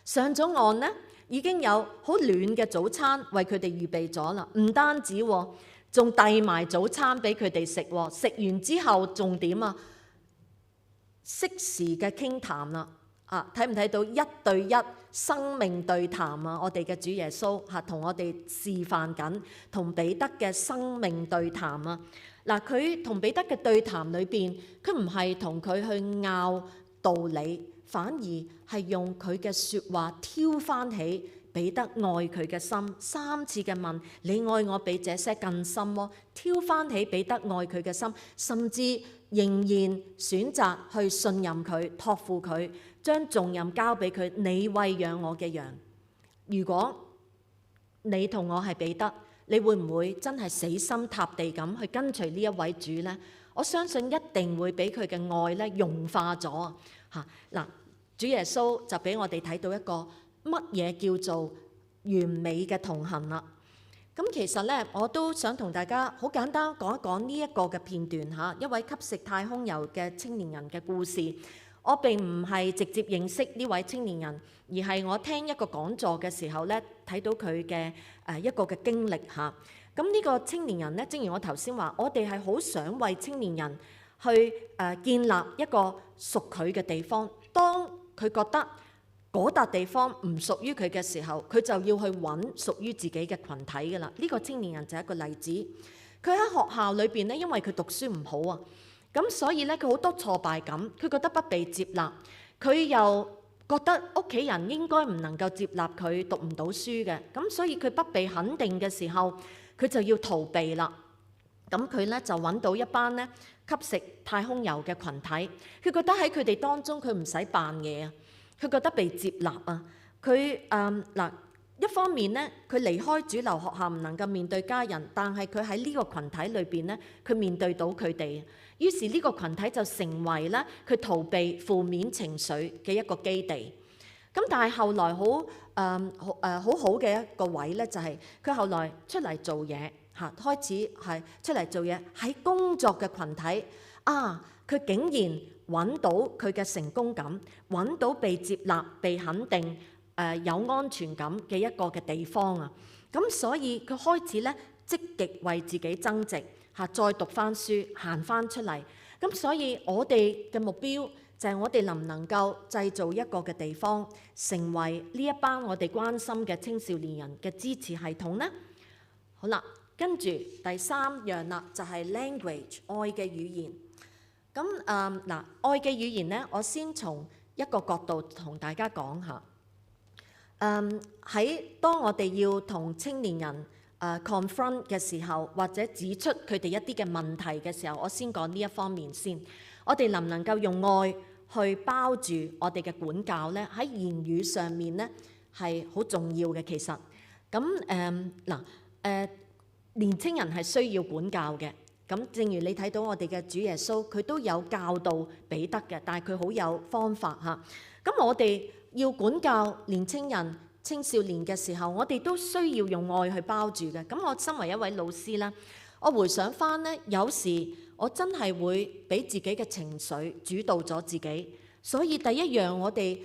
上咗岸咧，已經有好暖嘅早餐為佢哋預備咗啦。唔單止喎，仲遞埋早餐俾佢哋食喎。食完之後仲點啊？適時嘅傾談啦，啊，睇唔睇到1對1生命對談啊？我哋嘅主耶穌同我哋示範緊同彼得嘅生命對談啊！嗱，佢同彼得嘅對談裏邊，佢唔係同佢去拗道理，反而係用佢嘅説話挑翻起彼得愛佢嘅心，3次嘅問你愛我比這些更深喎，挑翻起彼得愛佢嘅心，甚至仍然選擇去信任佢、託付佢，將重任交俾佢。你餵養我嘅羊。如果你同我係彼得，你會唔會真係死心塌地咁去跟隨呢一位主呢？我相信一定會俾佢嘅愛咧融化咗嚇。嗱，主耶穌就俾我哋睇到一個乜嘢叫做完美嘅同行啦。咁其實咧，我都想同大家好簡單講一講呢一個嘅片段嚇，一位吸食太空油嘅青年人嘅故事。我並唔係直接認識呢位青年人，而係我聽一個講座嘅時候咧，睇到佢嘅一個嘅經歷嚇。咁呢個青年人咧，正如我頭先話，我哋係好想為青年人去建立一個屬佢嘅地方。當佢覺得嗰笪地方唔屬於佢嘅時候，佢就要去揾屬於自己嘅群體㗎啦。呢個青年人就係一個例子。佢喺學校裏邊咧，因為佢讀書唔好啊，咁所以咧佢好多挫敗感，佢覺得不被接納，佢又覺得屋企人應該唔能夠接納佢讀唔到書嘅，咁所以佢不被肯定嘅時候，佢就要逃避啦。咁佢咧就揾到一班咧吸食太空油嘅群體，佢覺得喺佢哋當中佢唔使扮嘢啊，佢覺得被接納啊。佢一方面咧，佢離開主流學校唔能夠面對家人，但係佢喺呢個群體裏邊咧，佢面對到佢哋。於是呢個群體就成為咧佢逃避負面情緒嘅一個基地。咁但係後來好好嘅一個位咧，就係佢後來出嚟做嘢嚇，開始係出嚟做嘢喺工作嘅群體啊，佢竟然揾到佢嘅成功感，揾到被接納、被肯定、有安全感嘅一個嘅地方啊。咁所以佢開始咧積極為自己增值。再讀翻書，行翻出嚟。咁所以我哋嘅目標就係我哋能唔能夠製造一個嘅地方，成為呢一班我哋關心嘅青少年人嘅支持系統呢？好啦，跟住第3樣啦，就係 language 愛嘅語言。咁愛嘅語言呢，我先從一個角度同大家講下。喺當我哋要同青年人confront 嘅時候，或者指出佢哋一啲嘅問題嘅時候，我先講呢一方面先。我哋能唔能夠用愛去包住我哋嘅管教呢？喺言語上面呢係好重要嘅。其實咁年青人係需要管教嘅。咁正如你睇到我哋嘅主耶穌，佢都有教導彼得嘅，但係佢好有方法嚇。咁我哋要管教年青人、青少年嘅時候，我哋都需要用愛去包住嘅。咁我身為一位老師啦，我回想翻呢，有時我真係會俾自己嘅情緒主導咗自己，所以第一樣我哋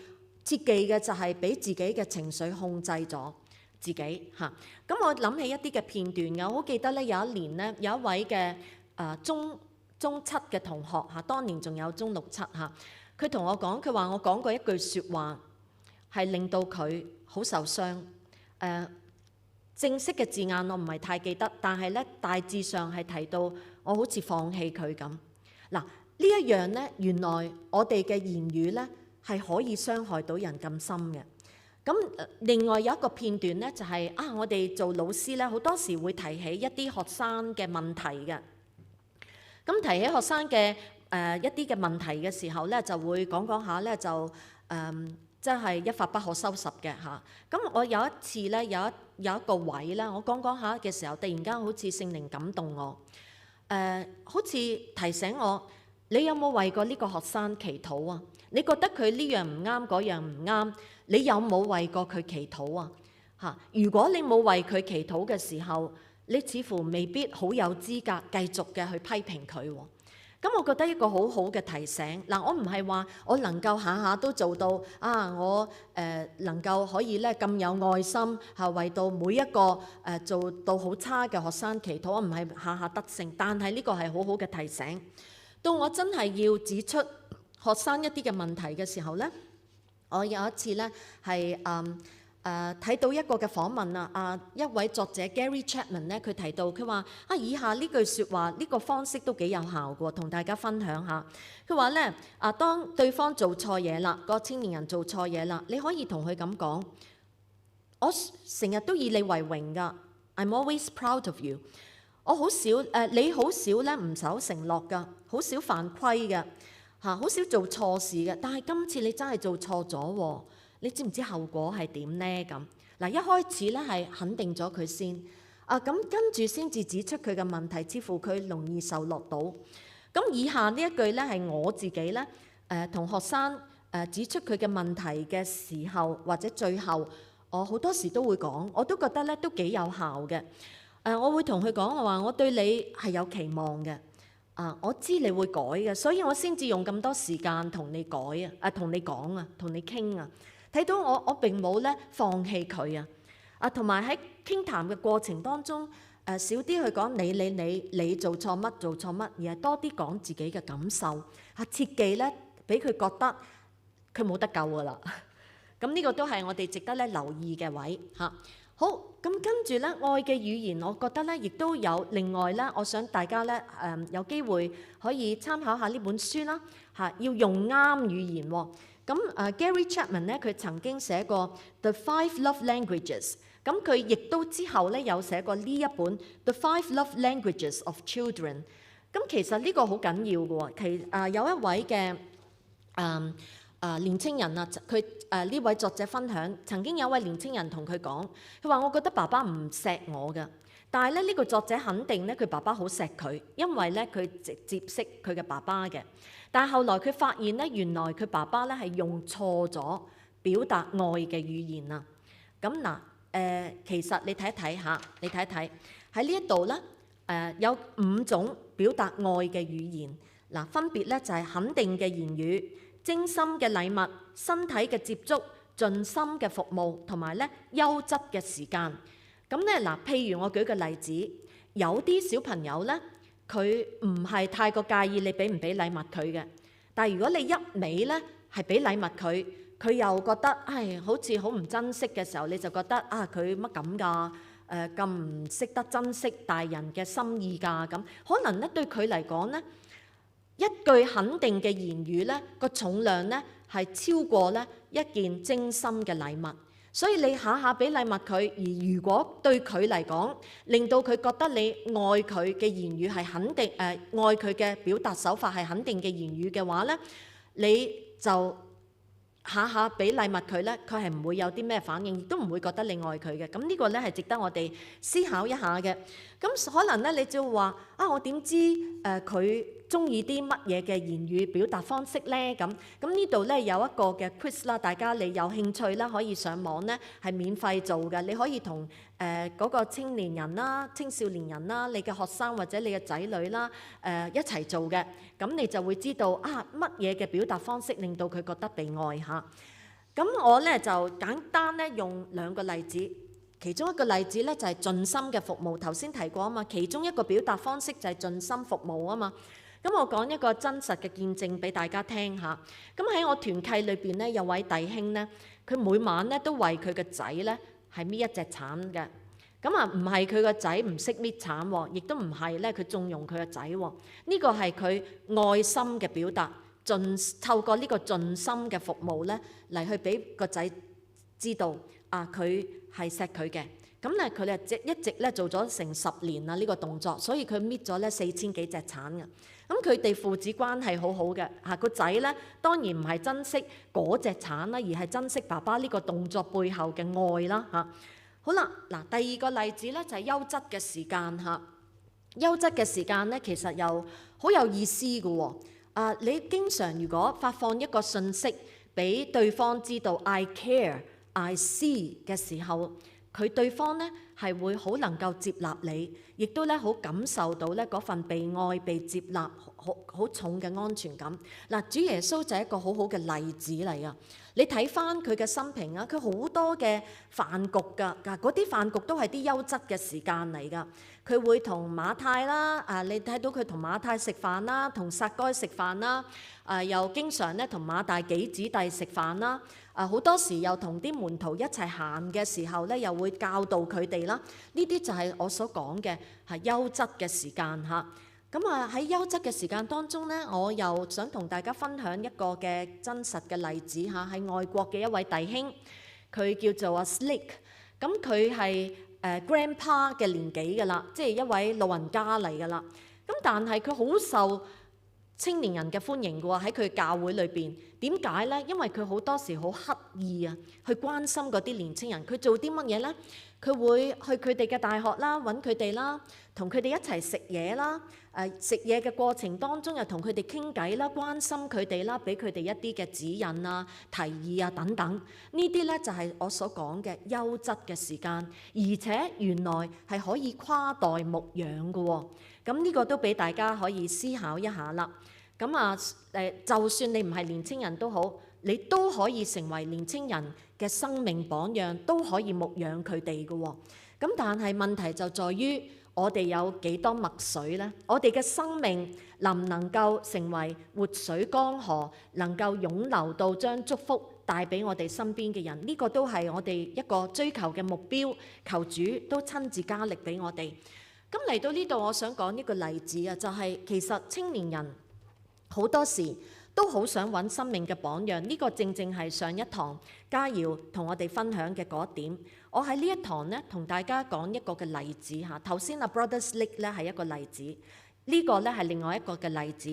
切記嘅就係俾自己嘅情緒控制咗自己嚇。咁我諗起一啲嘅片段嘅，我好記得咧，有一年咧，有一位嘅中7嘅同學嚇，當年仲有中6、7嚇，佢同我講，佢話我講過一句説話係令到佢好受傷。正式嘅字眼我唔係太記得，但係咧大致上係提到我好似放棄佢咁。嗱，呢一樣咧，原來我哋嘅言語咧係可以傷害到人咁深嘅。咁另外有一個片段咧，就係我哋做老師咧，好多時會提起一啲學生嘅問題嘅。咁提起學生嘅一啲嘅問題嘅時候咧，就會講下咧，就真係一發不可收拾嘅嚇。咁我有一次咧，有一個位咧，我講下嘅時候，突然間好似聖靈感動我。好似提醒我，你有冇為過呢個學生祈禱啊？你覺得佢呢樣唔啱，嗰樣唔啱，你有冇為過佢祈禱啊？嚇！如果你冇為佢祈禱嘅時候，你似乎未必好有資格繼續嘅去批評佢喎。咁我覺得一個好好嘅提醒。嗱，我唔係話我能夠下下都做到啊，我能夠可以咧咁有愛心嚇，為到每一個做到好差嘅學生祈禱，我唔係下下得勝。但係呢個係好好嘅提醒。到我真係要指出學生一啲嘅問題嘅時候咧，我有一次咧係睇到一個嘅訪問啊，一位作者 Gary Chapman 咧，佢提到佢話以下呢句説話，呢個方式都幾有效嘅，同大家分享下。佢話咧當對方做錯嘢啦，個青年人做錯嘢啦，你可以同佢咁講：我成日都以你為榮㗎 ，I'm always proud of you。我好少你好少咧唔守承諾㗎，好少犯規嘅嚇，好少做錯事嘅。但係今次你真係做錯咗喎。你知唔知後果係點呢？咁嗱，一開始咧係肯定咗佢先，咁跟住先至指出佢嘅問題，似乎佢容易受落到。咁以下呢一句咧係我自己咧同學生指出佢嘅問題嘅時候，或者最後，我好多時都會講，我都覺得咧都幾有效嘅。我會同佢講，我話我對你係有期望嘅，我知你會改嘅，所以我先至用咁多時間同你改同你講啊，同你傾啊。睇到我並冇咧放棄佢同埋喺傾談嘅過程當中，少啲去講你做錯乜做錯乜，而係多啲講自己嘅感受切忌咧俾佢覺得佢冇得救噶啦。咁呢個都係我哋值得咧留意嘅位嚇。好，咁跟住咧愛嘅語言，我覺得咧亦都有另外咧，我想大家咧有機會可以參考下呢本書啦嚇，要用啱語言喎。咁Gary Chapman 咧，佢曾經寫過 The Five Love Languages， 咁佢亦都之後咧有寫過呢一本 The Five Love Languages of Children。咁其實呢個好緊要嘅喎，有一位嘅年青人佢呢位作者分享，曾經有一位年青人同佢講，佢話我覺得爸爸唔錫我㗎，但係咧呢個作者肯定咧佢爸爸好錫佢，因為咧佢直接識佢嘅爸爸嘅。但係後來佢發現咧，原來佢爸爸咧係用錯咗表達愛嘅語言啊！咁嗱其實你睇一睇下，你睇一睇喺呢一度咧有5種表達愛嘅語言嗱，分別咧就係肯定嘅言語、精心嘅禮物、身體嘅接觸、盡心嘅服務同埋咧優質嘅時間。咁咧嗱，譬如我舉個例子，有啲小朋友咧，佢唔係太過介意你俾唔俾禮物佢嘅，但係如果你一味咧係俾禮物佢，佢又覺得好似好唔珍惜嘅時候，你就覺得佢乜咁㗎？咁唔識得珍惜大人嘅心意㗎咁，可能咧對佢嚟講咧，一句肯定嘅言語咧個重量咧係超過咧一件精心嘅禮物。所以你下下俾禮物佢，而如果對佢嚟講，令到佢覺得你愛佢嘅言語係肯定，愛佢嘅表達手法係肯定嘅言語嘅話咧，你就下下俾禮物佢咧，佢係唔會有啲咩反應，亦都唔會覺得你愛佢嘅。咁呢個咧係值得我哋思考一下嘅。咁可能咧你就會話我點知佢中意啲乜嘢嘅言語表達方式咧？咁呢度咧有一個嘅 quiz 啦，大家你有興趣啦，可以上網咧係免費做嘅。你可以同嗰個青年人啦、青少年人啦、你嘅學生或者你嘅仔女啦一齊做嘅。咁你就會知道乜嘢嘅表達方式令到佢覺得被愛嚇。咁我咧就簡單咧用2個例子。其中一個例子咧就係盡心嘅服務，頭先提過啊嘛。其中一個表達方式就係盡心服務啊嘛。咁我講一個真實嘅見證俾大家聽下。咁喺我團契裏邊咧，有位弟兄咧，佢每晚咧都為佢個仔咧係搣一隻橙嘅。咁唔係佢個仔唔識搣橙喎，亦都唔係咧佢縱容佢個仔喎。呢個係佢愛心嘅表達，透過呢個盡心嘅服務咧嚟去俾個仔知道佢係錫佢嘅。咁咧佢哋一直咧做咗成10年啦呢個動作，所以佢搣咗咧4000幾隻橙嘅。咁佢哋父子關係好好嘅嚇，個仔咧當然唔係珍惜嗰隻橙啦，而係珍惜爸爸呢個動作背後嘅愛啦嚇。好啦，嗱第2個例子咧就係優質嘅時間嚇。優質嘅時間咧，其實又好有意思嘅喎。你經常如果發放一個訊息俾對方知道 I care, I see 嘅時候，佢對方咧係會好能夠接納你，亦都咧好感受到咧嗰份被愛、被接納，好重嘅安全感。嗱，主耶穌就係一個好好嘅例子嚟啊！你睇翻佢嘅生平啊，佢好多嘅飯局㗎，嗰啲飯局都係啲優質嘅時間嚟㗎。佢會同馬太啦，你睇到佢同馬太食飯啦，同撒該食飯啦，又經常咧同馬大幾子弟食飯啦，好多時又同啲門徒一齊行嘅時候咧，又會教導佢哋啦。呢啲就係我所講嘅係優質嘅時間嚇。咁喺優質嘅時間當中咧，我又想同大家分享一個嘅真實嘅例子嚇，喺外國嘅一位弟兄，佢叫做阿 Slick，咁佢係grandpa 嘅年紀㗎啦，即係一位老人家嚟㗎啦。咁但係佢好受青年人嘅歡迎嘅喎，喺佢教會裏邊。點解咧？因為佢好多時好刻意啊，去關心嗰啲年青人。佢做啲乜嘢咧？佢會去佢哋嘅大學啦，揾佢哋啦，同佢哋一齊食嘢啦。食嘢嘅過程當中，又同佢哋傾偈啦，關心佢哋啦，俾佢哋一啲嘅指引啊、提議啊等等。呢啲咧就係我所講嘅優質嘅時間，而且原來係可以跨代牧養嘅喎。咁呢個都俾大家可以思考一下啦。咁就算你唔係年青人都好，你都可以成為年青人嘅生命榜樣，都可以牧養佢哋嘅喎。咁但係問題就在於我哋有幾多墨水呢？我哋嘅生命能唔能夠成為活水江河，能夠湧流到將祝福帶俾我哋身邊嘅人？呢個都係我哋一個追求嘅目標，求主都親自加力俾我哋。咁嚟到呢度，我想講一個例子啊，就係其實青年人好多時都好想揾生命嘅榜樣，呢個正正係上一堂嘉瑤同我哋分享嘅嗰一點。我喺呢一堂咧同大家講一個嘅例子嚇。頭先阿 Brother Slick 咧係一個例子，呢個咧係另外一個嘅例子。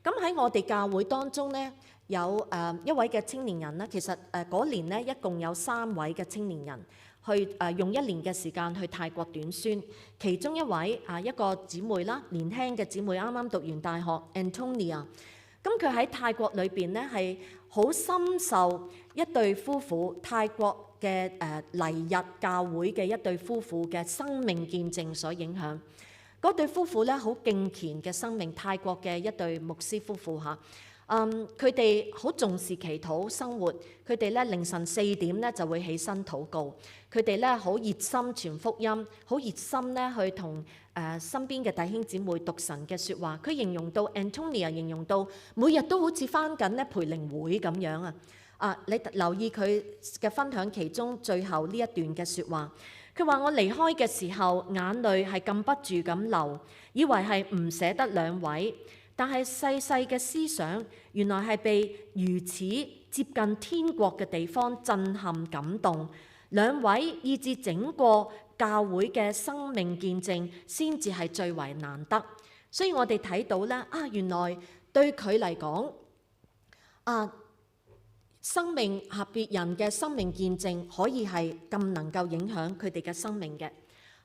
咁喺我哋教會當中咧，有一位嘅青年人咧，其實嗰年咧一共有3位嘅青年人去用1年嘅時間去泰國短宣。其中一位一個姊妹啦，年輕嘅姊妹啱啱讀完大學 Antonia。咁佢喺泰國裏邊咧係好深受一對夫婦泰國嘅黎日教會嘅一對夫婦嘅生命見證所影響。嗰對夫婦咧好敬虔嘅生命，泰國嘅一對牧師夫婦嚇。佢哋好重視祈禱生活，佢哋咧凌晨4點咧就會起身禱告，佢哋咧好熱心傳福音，好熱心咧去同身邊嘅弟兄姊妹讀神嘅説話。佢形容到 Antonia 形容到每日都好似返緊咧培靈會咁樣啊！你留意佢嘅分享其中最後呢一段嘅説話，佢話：我離開嘅時候眼淚係禁不住咁流，以為係唔捨得兩位。但係細細嘅思想，原來係被如此接近天國嘅地方震撼感動。兩位以至整個教會嘅生命見證，先至係最為難得。所以我哋睇到咧，原來對佢嚟講，生命別人嘅生命見證可以係咁能夠影響佢哋嘅生命嘅。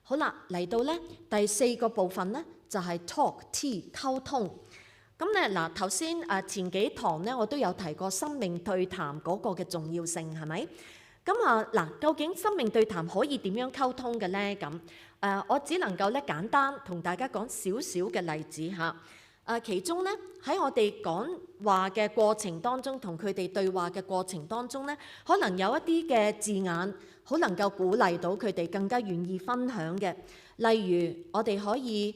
好啦，嚟到咧第4個部分咧，就係 talk 溝通。咁咧嗱，頭先前幾堂咧，我都有提過生命對談嗰個嘅重要性，係咪？咁嗱，究竟生命對談可以點樣溝通嘅咧？咁我只能夠咧簡單同大家講少少嘅例子嚇。其中咧喺我哋講話嘅過程當中，同佢哋對話嘅過程當中咧，可能有一啲嘅字眼好能夠鼓勵到佢哋更加願意分享嘅。例如我哋可以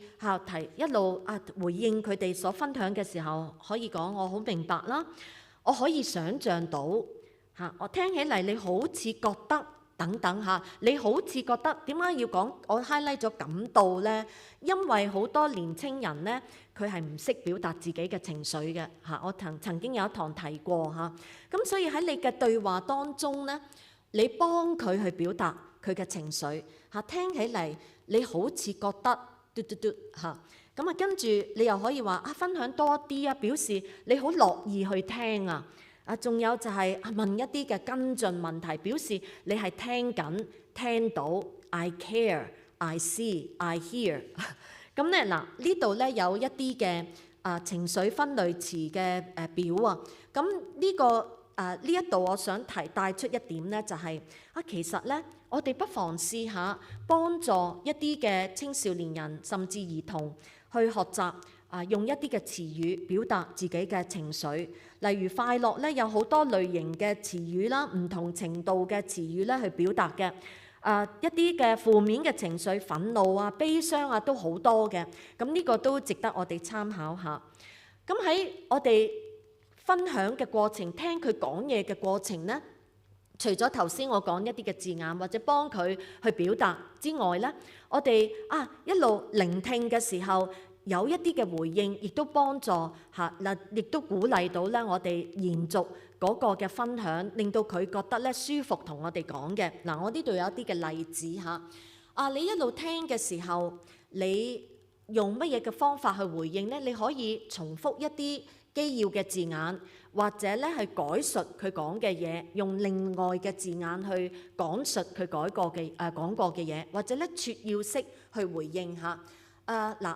一路回應佢哋所分享嘅時候，可以講我好明白啦，我可以想像到我聽起嚟你好似覺得等等你好似覺得點解要講我 highlight 咗感到呢？因為好多年青人呢，佢係唔識表達自己嘅情緒嘅我曾經有一堂提過咁所以喺你嘅對話當中呢，你幫佢去表達佢嘅情緒聽起嚟你好似覺得嘟嘟嘟咁跟住你又可以話分享多啲表示你好樂意去聽仲有就係問一啲嘅跟進問題，表示你係聽緊聽到 I care I see I hear 咁咧嗱，呢度咧有一啲嘅情緒分類詞嘅表啊。咁呢個呢一度我想帶出一點咧，就係其實咧，我哋不妨試下幫助一啲嘅青少年人甚至兒童去學習用一啲嘅詞語表達自己嘅情緒。例如快樂咧，有好多類型嘅詞語啦，唔同程度嘅詞語咧去表達嘅。一啲嘅負面嘅情緒，憤怒啊、悲傷啊，都好多嘅。咁呢個都值得我哋參考下。咁喺我哋分享嘅過程，聽佢講嘢嘅過程呢，除咗頭先我講一啲嘅字眼或者幫佢去表達之外呢，我哋一路聆聽嘅時候，有一啲嘅回應，亦都幫助亦都鼓勵到咧我哋延續嗰個嘅分享，令到佢覺得咧舒服同我哋講嘅。嗱，我呢度有一啲嘅例子嚇。你一路聽嘅時候，你用乜嘢嘅方法去回應呢？你可以重複一啲基要嘅字眼，或者咧係改述佢講嘅嘢，用另外嘅字眼去講述佢講過嘅嘢，或者咧撮要式去回應嚇。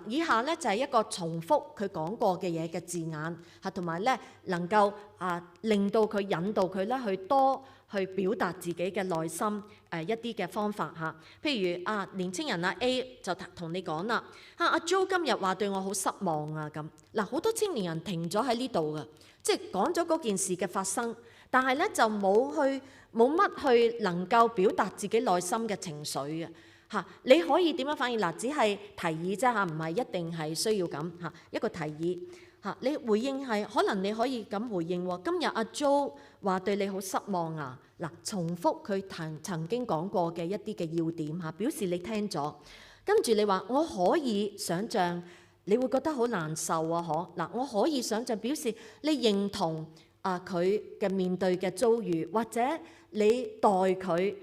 以下咧就係一個重複佢講過嘅嘢嘅字眼嚇，同埋咧能夠令到佢引導佢咧去多去表達自己嘅內心一啲嘅方法嚇。譬如年青人A 就同你講啦，阿 Jo 今日話對我好失望啊咁。嗱，好多青年人停咗喺呢度㗎，即係講咗嗰件事嘅發生，但係咧就冇乜去能夠表達自己內心嘅情緒嘅。你可以點樣反應？只係提議啫嚇，唔係一定係需要咁嚇，一個提議嚇。你回應係可能你可以咁回應喎。今日阿 Jo 話對你好失望啊。嗱，重複佢曾經講過嘅一啲嘅要點嚇，表示你聽咗。跟住你話我可以想像你會覺得好難受啊，嗱，我可以想像表示你認同佢嘅面對嘅遭遇，或者你代佢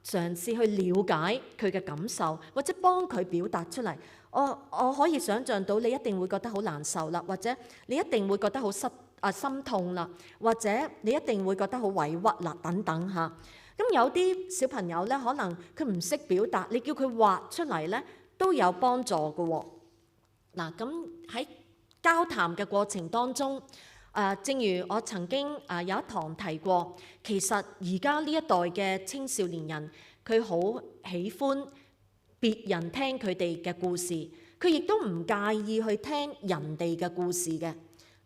嘗試去了解佢嘅感受，或者幫佢表達出嚟。我可以想像到你一定會覺得好難受啦，或者你一定會覺得好心痛啦，或者你一定會覺得好委屈啦，等等嚇。咁有啲小朋友咧，可能佢唔識表達，你叫佢畫出嚟咧都有幫助嘅喎。嗱，咁喺交談嘅過程當中，正如我曾經有一堂提過，其實而家呢一代嘅青少年人，佢好喜歡別人聽佢哋嘅故事，佢亦都唔介意去聽人哋嘅故事嘅，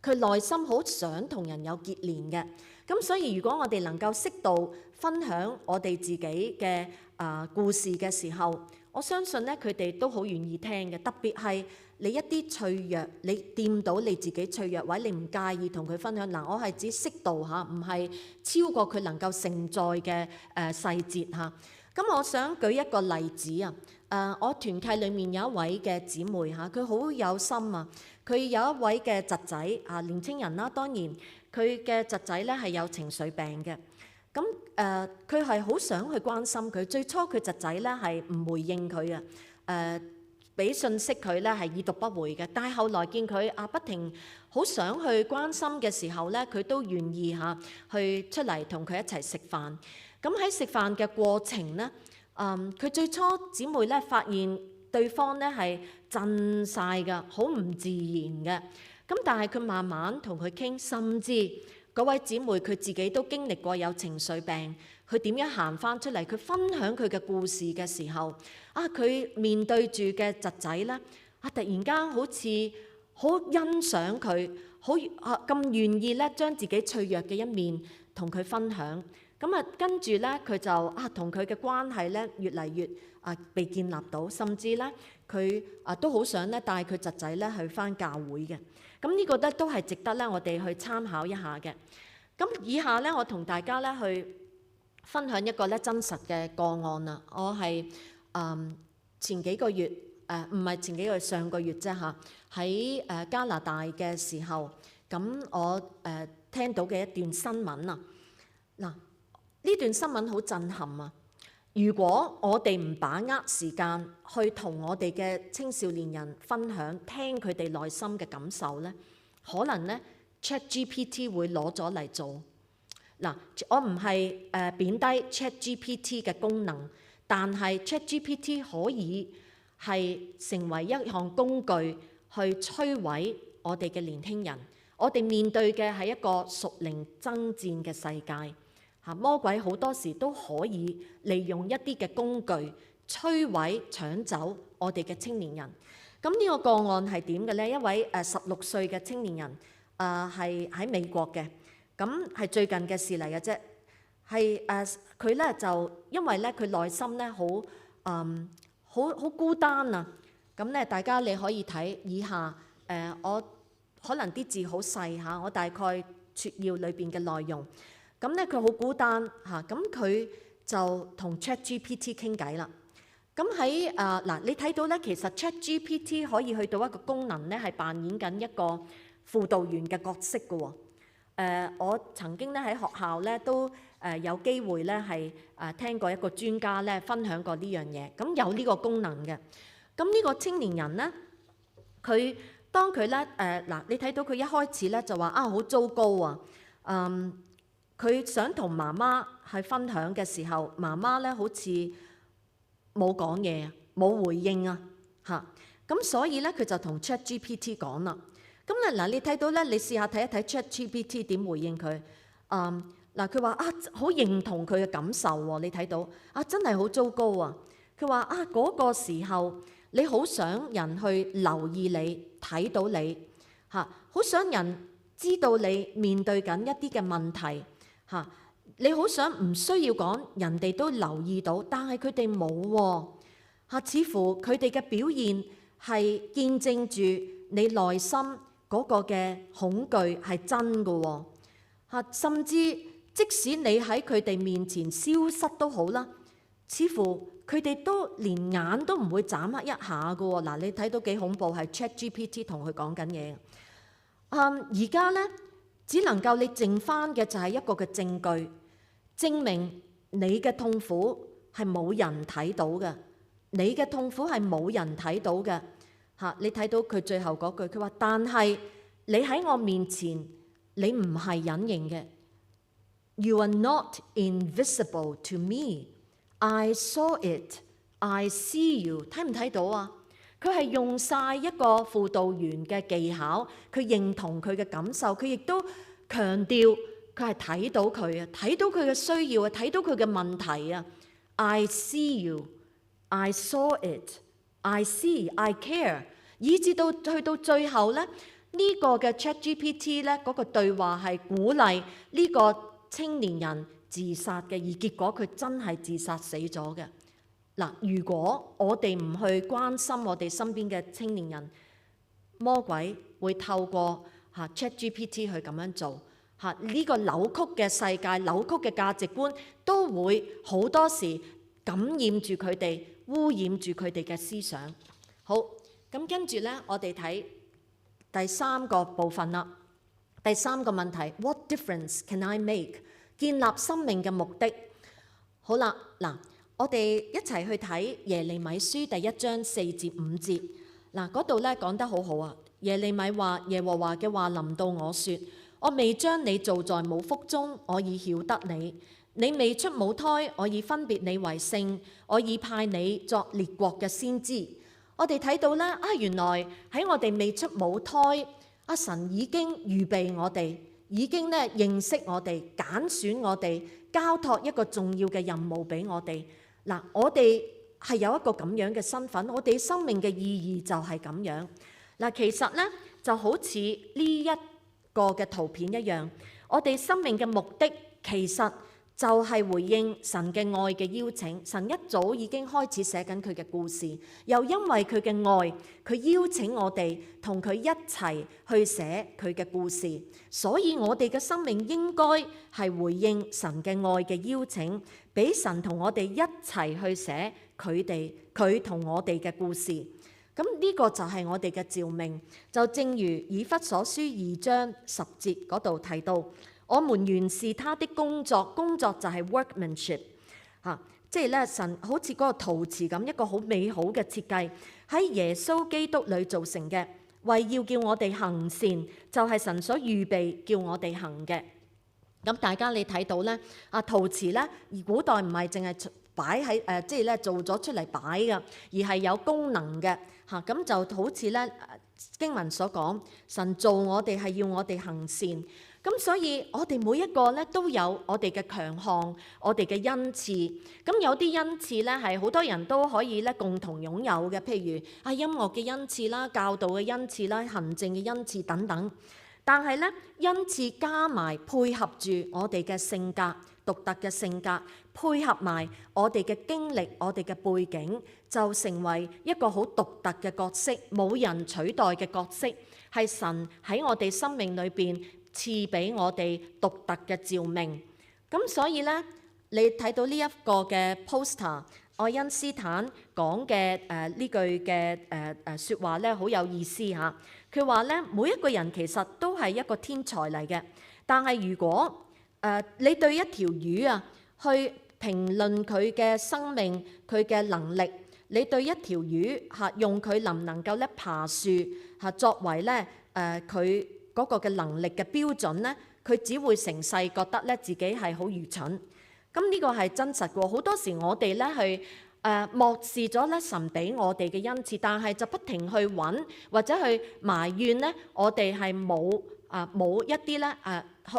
佢內心好想同人有結連嘅。咁所以如果我哋能夠適度分享我哋自己嘅故事嘅時候，我相信咧佢哋都好願意聽嘅。特別係你一啲脆弱，你掂到你自己脆弱位，你唔介意同佢分享。嗱，我係指適度嚇，唔係超過佢能夠承載嘅細節嚇。咁我想舉一個例子啊。我團契裡面有一位嘅姊妹嚇，佢好有心啊。佢有一位嘅侄仔年青人啦，當然佢嘅侄仔咧係有情緒病嘅。咁佢係好想去關心佢。最初佢侄仔咧係唔回應佢嘅，俾信息佢咧係已讀不回嘅。但係後來見佢不停好想去關心嘅時候咧，佢都願意去出嚟同佢一齊食飯。咁喺食飯嘅過程咧，佢最初姊妹咧發現對方咧係震晒㗎，好唔自然嘅。咁但係佢慢慢同佢傾，甚至嗰位姊妹佢自己都經歷過有情緒病，佢點樣行翻出嚟？佢分享佢嘅故事嘅時候，佢面對住嘅侄仔咧，突然間好似好欣賞佢，好咁願意咧將自己脆弱嘅一面同佢分享。咁跟住咧佢就同佢嘅關係咧越嚟越被建立到，甚至咧佢都好想咧帶佢侄仔咧去翻教會嘅。咁呢個咧都係值得咧我哋去參考一下嘅。咁以下咧我同大家咧去分享一個咧真實嘅個案啦。我係前幾個月唔係前幾個月，上個月啫嚇，喺加拿大嘅時候，咁我聽到嘅一段新聞啊。嗱，呢段新聞好震撼啊！如果我哋唔把握時間去同我哋嘅青少年人分享，聽佢哋內心嘅感受咧，可能咧 ChatGPT 會攞咗嚟做。嗱，我唔係貶低 ChatGPT 嘅功能，但係 ChatGPT 可以係成為一項工具去摧毀我哋嘅年輕人。我哋面對嘅係一個屬靈爭戰嘅世界。魔鬼好多時都可以利用一啲嘅工具摧毀、搶走我哋嘅青年人。咁呢個個案係點嘅呢？一位16歲嘅青年人，係喺美國嘅，咁係最近嘅事嚟嘅啫。係佢咧就因為咧佢內心咧好孤單啊。咁咧大家你可以睇以下我可能啲字好細嚇，我大概撮要裏邊嘅內容。咁咧佢好孤單嚇，咁佢就同 ChatGPT 傾偈啦。咁喺嗱，你睇到咧，其實 ChatGPT 可以去到一個功能咧，係扮演緊一個輔導員嘅角色嘅喎。我曾經咧喺學校咧都有機會咧係聽過一個專家咧分享過呢樣嘢，咁有呢個功能嘅。咁呢個青年人咧，當佢咧嗱，你睇到佢一開始咧就話好糟糕啊，佢想同媽媽去分享嘅時候，媽媽咧好似冇講嘢，冇回應啊嚇。咁所以咧佢就同 ChatGPT 講啦。咁咧嗱，你睇到咧，你試下睇一睇 ChatGPT 點回應佢。嗱，佢話好認同佢嘅感受喎。你睇到真係好糟糕啊。佢話嗰個時候你好想人去留意你，睇到你嚇，好想人知道你面對緊一啲嘅問題嚇。你好想唔需要講，人哋都留意到，但係佢哋冇喎嚇。似乎佢哋嘅表現係見證住你內心嗰個嘅恐懼係真嘅喎嚇。甚至即使你喺佢哋面前消失都好啦，似乎佢哋都連眼都唔會眨一下嘅喎。嗱，你睇到幾恐怖，係 ChatGPT 同佢講緊嘢。而家咧只能夠你剩翻嘅就係一個嘅證據，證明你嘅痛苦係冇人睇到嘅，你嘅痛苦係冇人睇到嘅嚇。你睇到佢最後嗰句，佢話：但係你喺我面前，你唔係隱形嘅。You are not invisible to me. I saw it. I see you。睇唔睇到啊？佢係用晒一個輔導員嘅技巧，佢認同佢嘅感受，佢亦都強調佢係睇到佢啊，睇到佢嘅需要啊，睇到佢嘅問題啊。I see you, I saw it, I see, I care。以至到去到最後咧，呢個嘅 ChatGPT 咧嗰個對話係鼓勵呢個青年人自殺嘅，而結果佢真係自殺死咗嘅。嗱，如果我哋唔去關心我哋身邊嘅青年人，魔鬼會透過ChatGPT 去咁樣做呢個扭曲嘅世界、扭曲嘅價值觀，都會好多時感染住佢哋，污染住佢哋嘅思想。好，咁跟住咧，我哋睇第三個部分啦。第三個問題 ，What difference can I make？ 建立生命嘅目的。好啦，嗱。我哋一齊去睇耶利米書第1章4至5節。嗱，嗰度咧講得好好啊。耶利米話：耶和華嘅話臨到我說，我未將你造在母腹中，我已曉得你；你未出母胎，我已分別你為聖，我已派你作列國嘅先知。我哋睇到咧原來喺我哋未出母胎，神已經預備我哋，已經咧認識我哋，揀選我哋，交託一個重要嘅任務俾我哋。嗱，我哋係有一個咁樣嘅身份，我哋生命嘅意義就係咁樣。嗱，其實咧就好似呢一個嘅圖片一樣，我哋生命嘅目的其實就係回應神嘅愛嘅邀請。神一早已經開始寫緊佢嘅故事，又因為佢嘅愛，佢邀請我哋同佢一齊去寫佢嘅故事。所以我哋嘅生命應該係回應神嘅愛嘅邀請，俾神同我哋一齊去寫佢同我哋嘅故事。咁呢個就係我哋嘅召命。就正如以弗所書2章10節嗰度提到，我們原是他的工作，工作就係 workmanship 即係咧神好似嗰個陶瓷咁，一個好美好嘅設計喺耶穌基督裏造成嘅，為要叫我哋行善，就係神所預備叫我哋行嘅。咁大家你睇到咧，陶瓷咧，而古代唔係淨係擺喺即係咧做咗出嚟擺嘅，而係有功能嘅嚇。咁就好似咧經文所講，神造我哋係要我哋行善。咁所以我哋每一個咧都有我哋嘅強項，我哋嘅恩賜。咁有啲恩賜咧係好多人都可以咧共同擁有嘅，譬如音樂嘅恩賜啦、教導嘅恩賜啦、行政嘅恩賜等等。但係咧恩賜加埋配合住我哋嘅性格、獨特嘅性格，配合埋我哋嘅經歷、我哋嘅背景，就成為一個好獨特嘅角色，冇人取代嘅角色，係神喺我哋生命裏邊賜俾我哋獨特嘅照明。咁所以咧，你睇到呢一個嘅 poster， 愛因斯坦講嘅呢句嘅説話咧，好有意思嚇。佢話咧，每一個人其實都係一個天才嚟嘅，但係如果你對一條魚啊去評論佢嘅生命、佢嘅能力，你對一條魚用佢能唔能夠咧爬樹作為咧佢嗰個嘅能力嘅標準咧，佢只會成世覺得咧自己係好愚蠢。咁呢個係真實嘅。好多時我哋咧去漠視咗咧神俾我哋嘅恩賜，但係就不停去揾或者去埋怨咧，我哋係冇一啲咧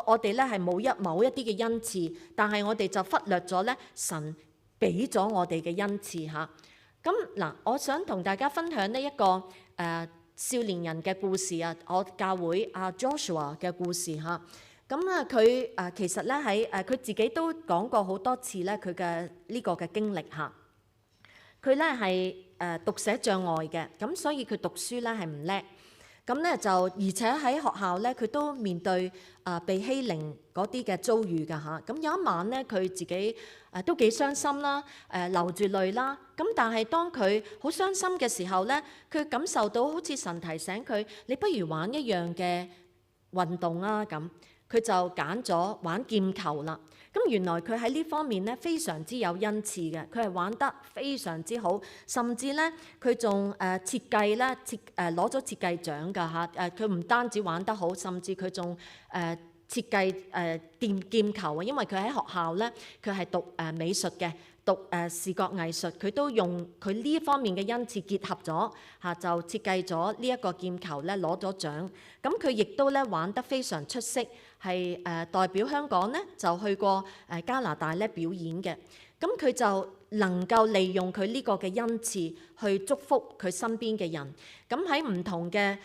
我哋咧係某一啲嘅恩賜，但係我哋就忽略咗咧神俾咗我哋嘅恩賜嚇。咁嗱，我想同大家分享呢一個少年人嘅故事啊，我教會Joshua 嘅故事嚇。咁佢其實咧喺佢自己都講過好多次咧佢嘅呢個嘅經歷嚇。佢咧係讀寫障礙嘅，咁所以佢讀書咧係唔叻。咁咧就而且喺學校咧佢都面對被欺凌嗰啲嘅遭遇㗎嚇。咁有一晚咧佢自己都幾傷心啦，流住淚啦。咁但係當佢好傷心嘅時候咧，佢感受到好似神提醒佢，你不如玩一樣嘅運動啊咁。佢就揀咗玩劍球啦。咁原來佢喺呢方面咧非常之有恩賜嘅，佢係玩得非常之好，甚至咧佢仲設計咧攞咗設計獎㗎嚇。佢唔單止玩得好，甚至佢仲設計劍球啊。因為佢喺學校咧，佢係讀美術嘅，讀視覺藝術，佢都用佢呢方面嘅恩賜結合咗嚇，就設計咗呢一個劍球咧攞咗獎。咁佢亦都咧玩得非常出色。係代表香港咧就去過加拿大咧表演嘅。咁佢就能夠利用佢呢個嘅恩賜去祝福佢身邊嘅人。咁喺唔同嘅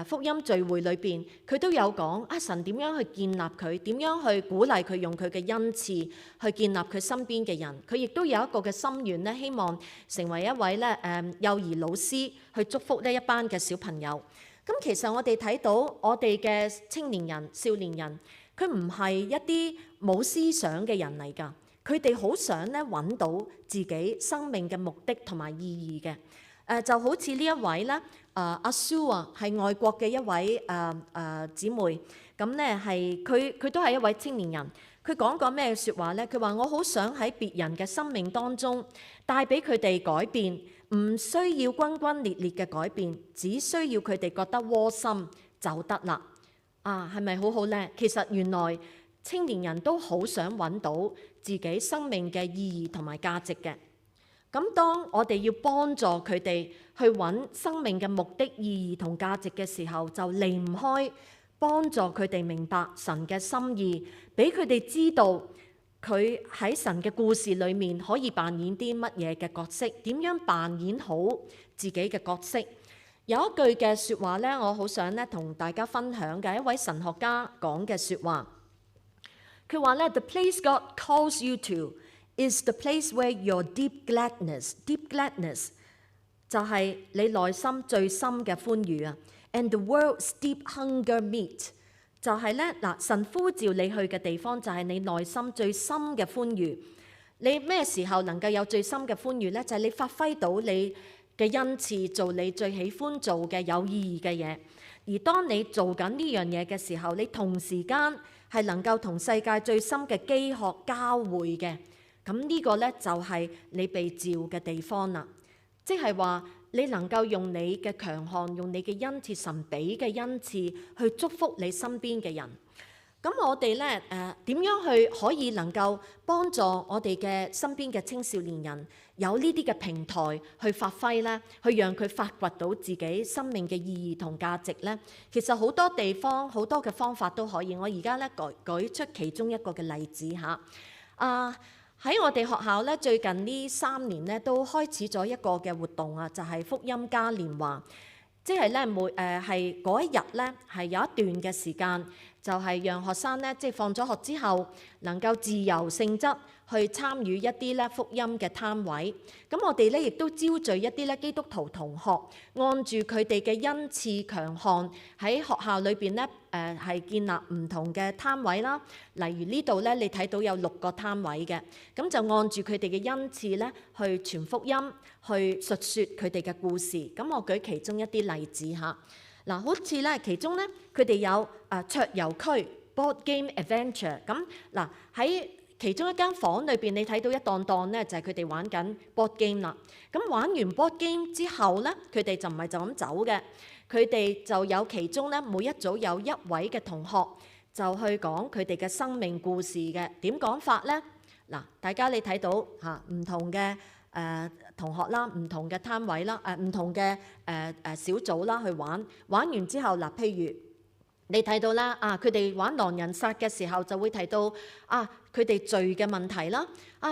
福音聚會裏邊，佢都有講神點樣去建立佢，點樣去鼓勵佢用佢嘅恩賜去建立佢身邊嘅人。佢亦都有一個嘅心願咧，希望成為一位咧幼兒老師去祝福呢一班嘅小朋友。咁其實我哋睇到我哋嘅青年人、少年人，佢唔係一啲冇思想嘅人嚟㗎，佢哋好想咧揾到自己生命嘅目的同埋意義嘅。就好似呢一位咧，阿蘇啊，係外國嘅一位姊妹，咁咧係佢都係一位青年人。佢講過咩説話咧？佢話我好想喺別人嘅生命當中帶俾佢哋改變。唔需要轟轟烈烈嘅改變，只需要佢哋覺得窩心就得啦。係咪好好呢？其實原來青年人都好想揾到自己生命嘅意義同埋價值嘅。咁當我哋要幫助佢哋去揾生命嘅目的、意義同價值嘅時候，就離唔開幫助佢哋明白神嘅心意，俾佢哋知道佢喺神嘅故事裏面可以扮演啲乜嘢嘅角色，點樣扮演好自己嘅角色。有一句嘅説話咧，我好想咧同大家分享嘅，一位神學家講嘅説話。佢話咧 ：The place God calls you to is the place where your deep gladness 就係你內心最深嘅歡愉啊。And the world's deep hunger meet。就係咧嗱，神呼召你去嘅地方就係你內心最深嘅歡愉。你咩時候能夠有最深嘅歡愉咧？就係你發揮到你嘅恩賜，做你最喜歡做嘅有意義嘅嘢。而當你做緊呢樣嘢嘅時候，你同時間係能夠同世界最深嘅飢渴交匯嘅。咁呢個咧就係你被召嘅地方啦。即係話，你能夠用你嘅強項，用你嘅恩賜，神俾嘅恩賜去祝福你身邊嘅人。咁我哋咧點樣去可以能夠幫助我哋嘅身邊嘅青少年人有呢啲嘅平台去發揮咧，去讓佢發掘到自己生命嘅意義同價值咧？其實好多地方好多嘅方法都可以。我而家咧舉出其中一個嘅例子嚇。喺我哋學校咧，最近呢3年咧都開始咗一個嘅活動啊，就係福音嘉年華。即係咧係嗰一日咧係有一段嘅時間，就係讓學生咧即係放咗學之後能夠自由性質去參與一啲咧福音嘅攤位。咁我哋咧亦都招聚一啲咧基督徒同學，按住佢哋嘅恩賜強項喺學校裏邊咧係建立唔同嘅攤位啦。例如呢度咧你睇到有6個攤位嘅，咁就按住佢哋嘅恩賜咧去傳福音，去述説佢哋嘅故事。咁我舉其中一啲例子嚇。嗱，好似咧其中咧佢哋有桌遊區 board game adventure。咁嗱喺其中一間房裏邊，你睇到一檔咧就係佢哋玩緊 board game 啦。咁玩完 board game 之後咧，佢哋就唔係就咁走嘅，佢哋就有其中咧每一組有1位嘅同學就去講佢哋嘅生命故事嘅。點講法咧？嗱，大家你睇到唔同嘅同學啦，唔同嘅攤位啦，唔同嘅小組啦去玩完之後，嗱，譬如你睇到啦，佢哋玩狼人殺嘅時候就會提到佢哋罪嘅問題啦，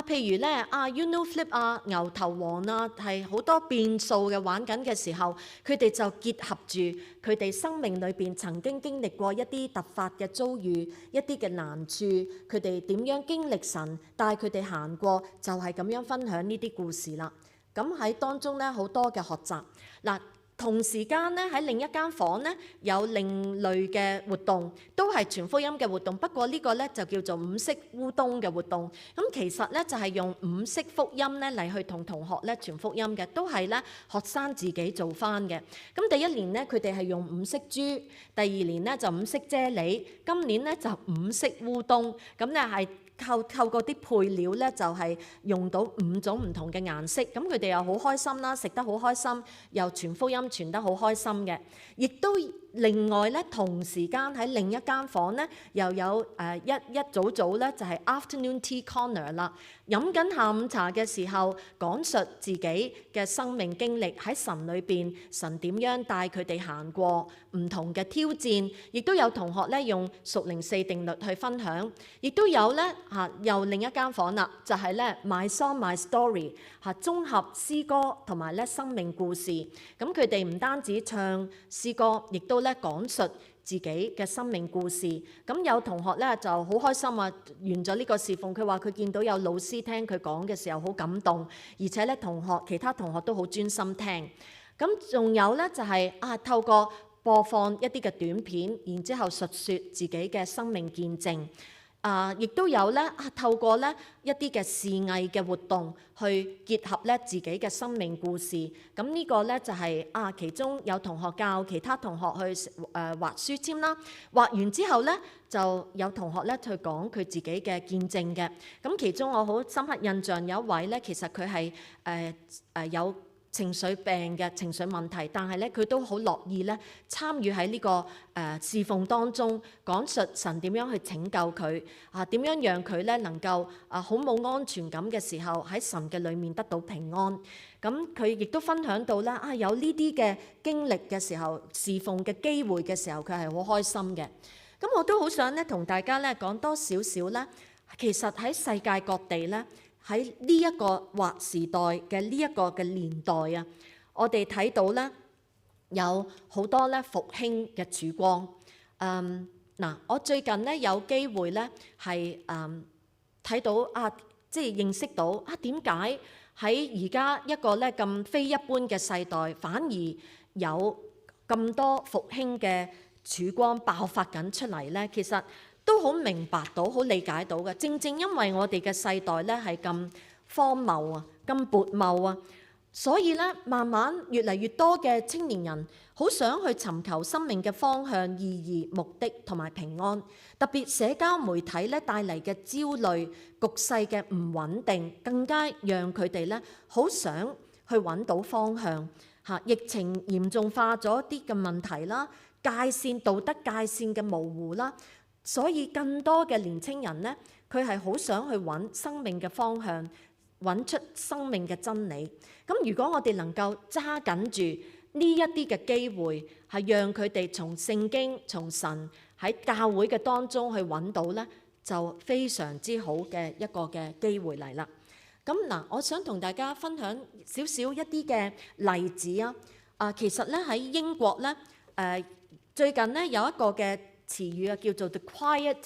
譬如咧Uno Flip 牛頭王係好多變數嘅玩緊嘅時候，佢哋就結合住佢哋生命裏邊曾經經歷過一啲突發嘅遭遇，一啲嘅難處，佢哋點樣經歷神帶佢哋行過，就係咁樣分享呢啲故事啦。咁喺當中咧好多嘅學習。嗱，同時間咧喺另一間房咧有另類嘅活動，都係傳福音嘅活動。不過呢個咧就叫做五色烏冬嘅活動。咁其實咧就係用五色福音咧嚟去同同學咧傳福音嘅，都係咧學生自己做翻嘅。咁第1年咧佢哋係用五色珠，第2年咧就五色啫喱，今年咧就五色烏冬。咁咧係透過啲配料咧，就係用到5種唔同嘅顏色，咁佢哋又好開心啦，食得好開心，又傳福音傳得好開心嘅。亦都另外咧，同時間喺另一間房咧，又有一組咧，就係 afternoon tea corner 啦。飲緊下午茶嘅時候，講述自己嘅生命經歷喺神裏邊，神點樣帶佢哋行過唔同嘅挑戰。亦都有同學咧用屬靈4定律去分享，亦都有咧又另一間房啦，就係咧 My Song My Story 綜合詩歌同埋咧生命故事。咁佢哋唔單止唱詩歌，亦都咧講述自己嘅生命故事。咁有同學咧就好開心啊！完咗呢個侍奉，佢話佢見到有老師聽佢講嘅時候好感動，而且咧其他同學都好專心聽。咁仲有咧就係透過播放一啲嘅短片，然之後述說自己嘅生命見證。亦都有咧透過咧一啲嘅視藝嘅活動去結合咧自己嘅生命故事。咁呢個咧就係其中有同學教其他同學去畫書籤啦。畫完之後咧就有同學咧去講佢自己嘅見證嘅。咁其中我好深刻印象有一位咧，其實佢係有情緒病嘅情緒問題，但係咧佢都好樂意咧參與喺呢個侍奉當中，講述神點樣去拯救佢點樣讓佢咧能夠好冇安全感嘅時候喺神嘅裏面得到平安。咁佢亦都分享到咧有呢啲嘅經歷嘅時候，侍奉嘅機會嘅時候，佢係好開心嘅。咁我都好想咧同大家咧講多少少咧，其實喺世界各地咧，喺呢一個劃時代嘅呢一個嘅年代啊，我哋睇到咧有好多咧復興嘅曙光。我最近咧有機會咧係睇到即係認識到點解喺而家一個咧咁非一般嘅世代，反而有咁多復興嘅曙光爆發緊出嚟咧？其實都好明白到、好理解到嘅。正正因為我哋嘅世代咧係咁荒謬啊、咁悖謬啊，所以咧慢慢越嚟越多嘅青年人好想去尋求生命嘅方向、意義、目的同埋平安。特別社交媒體咧帶嚟嘅焦慮、局勢嘅唔穩定，更加讓佢哋咧好想去揾到方向。疫情嚴重化咗啲嘅問題啦，道德界線嘅模糊啦。所以更多嘅年青人咧，佢係好想去揾生命嘅方向，揾出生命嘅真理。咁如果我哋能夠揸緊住呢一啲嘅機會，係讓佢哋從聖經、從神喺教會嘅當中去揾到咧，就非常之好嘅一個嘅機會嚟啦。咁嗱，我想同大家分享少少一啲嘅例子啊。其實咧喺英國咧，最近咧有一個嘅詞語啊，叫做 The Quiet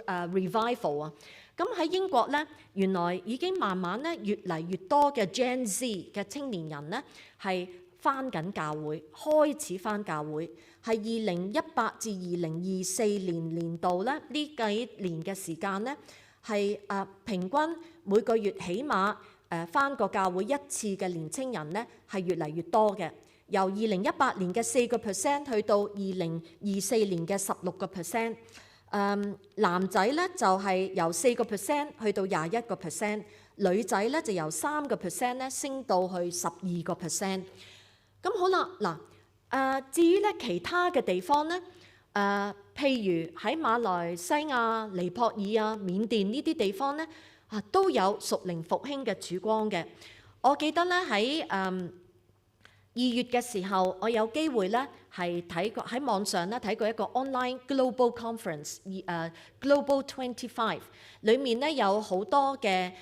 Revival 啊。咁喺英國咧，原來已經慢慢咧越嚟越多嘅 Gen Z 嘅青年人咧係返緊教會，開始返教會。係2018至2024年度咧，呢幾年嘅時間咧，係平均每個月起碼返個教會一次嘅年青人咧係越嚟越多嘅。由2018年嘅4% 去到2024年嘅16%。男仔咧就係由4% 去到21%，女仔咧就由3% 咧升到去12%。咁好啦，嗱，至於咧其他嘅地方咧，譬如喺馬來西亞、尼泊爾啊、緬甸呢啲地方咧，都有屬靈復興嘅曙光嘅。我記得咧喺2月嘅時候，我有機會咧係睇過喺網上咧睇過一個 online global conference，Global 25，裡面咧有好多嘅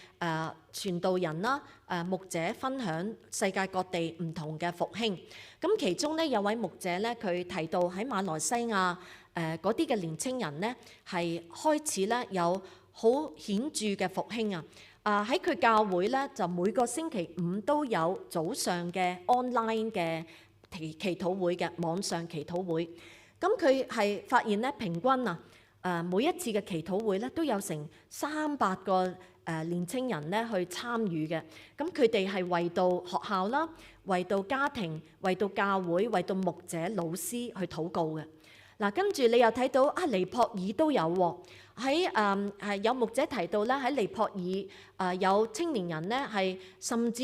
傳道人啦、牧者分享世界各地唔同嘅復興。咁其中咧有位牧者咧，佢提到喺馬來西亞嗰啲嘅年青人咧係開始咧有好顯著嘅復興啊！喺佢教會咧，就每個星期五都有早上嘅 online 嘅祈禱會嘅網上祈禱會。咁佢係發現咧，平均每一次嘅祈禱會咧都有成300個年青人咧去參與嘅。咁佢哋係為到學校啦，為到家庭，為到教會，為到牧者老師去禱告嘅。嗱，跟住你又睇到尼泊爾都有喎。喺有牧者提到咧，喺尼泊爾有青年人咧係甚至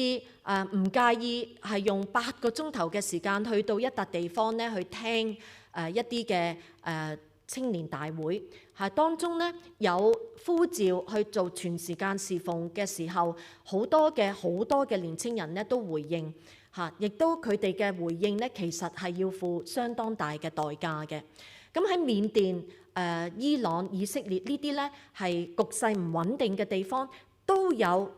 唔介意係用8個鐘頭嘅時間去到一笪地方咧去聽一啲嘅青年大會，係當中咧有呼召去做全時間侍奉嘅時候，好多嘅年青人咧都回應嚇，亦都佢哋嘅回應咧其實係要付相當大嘅代價嘅。咁喺緬甸、伊朗、以色列呢啲咧係局勢唔穩定嘅地方，都有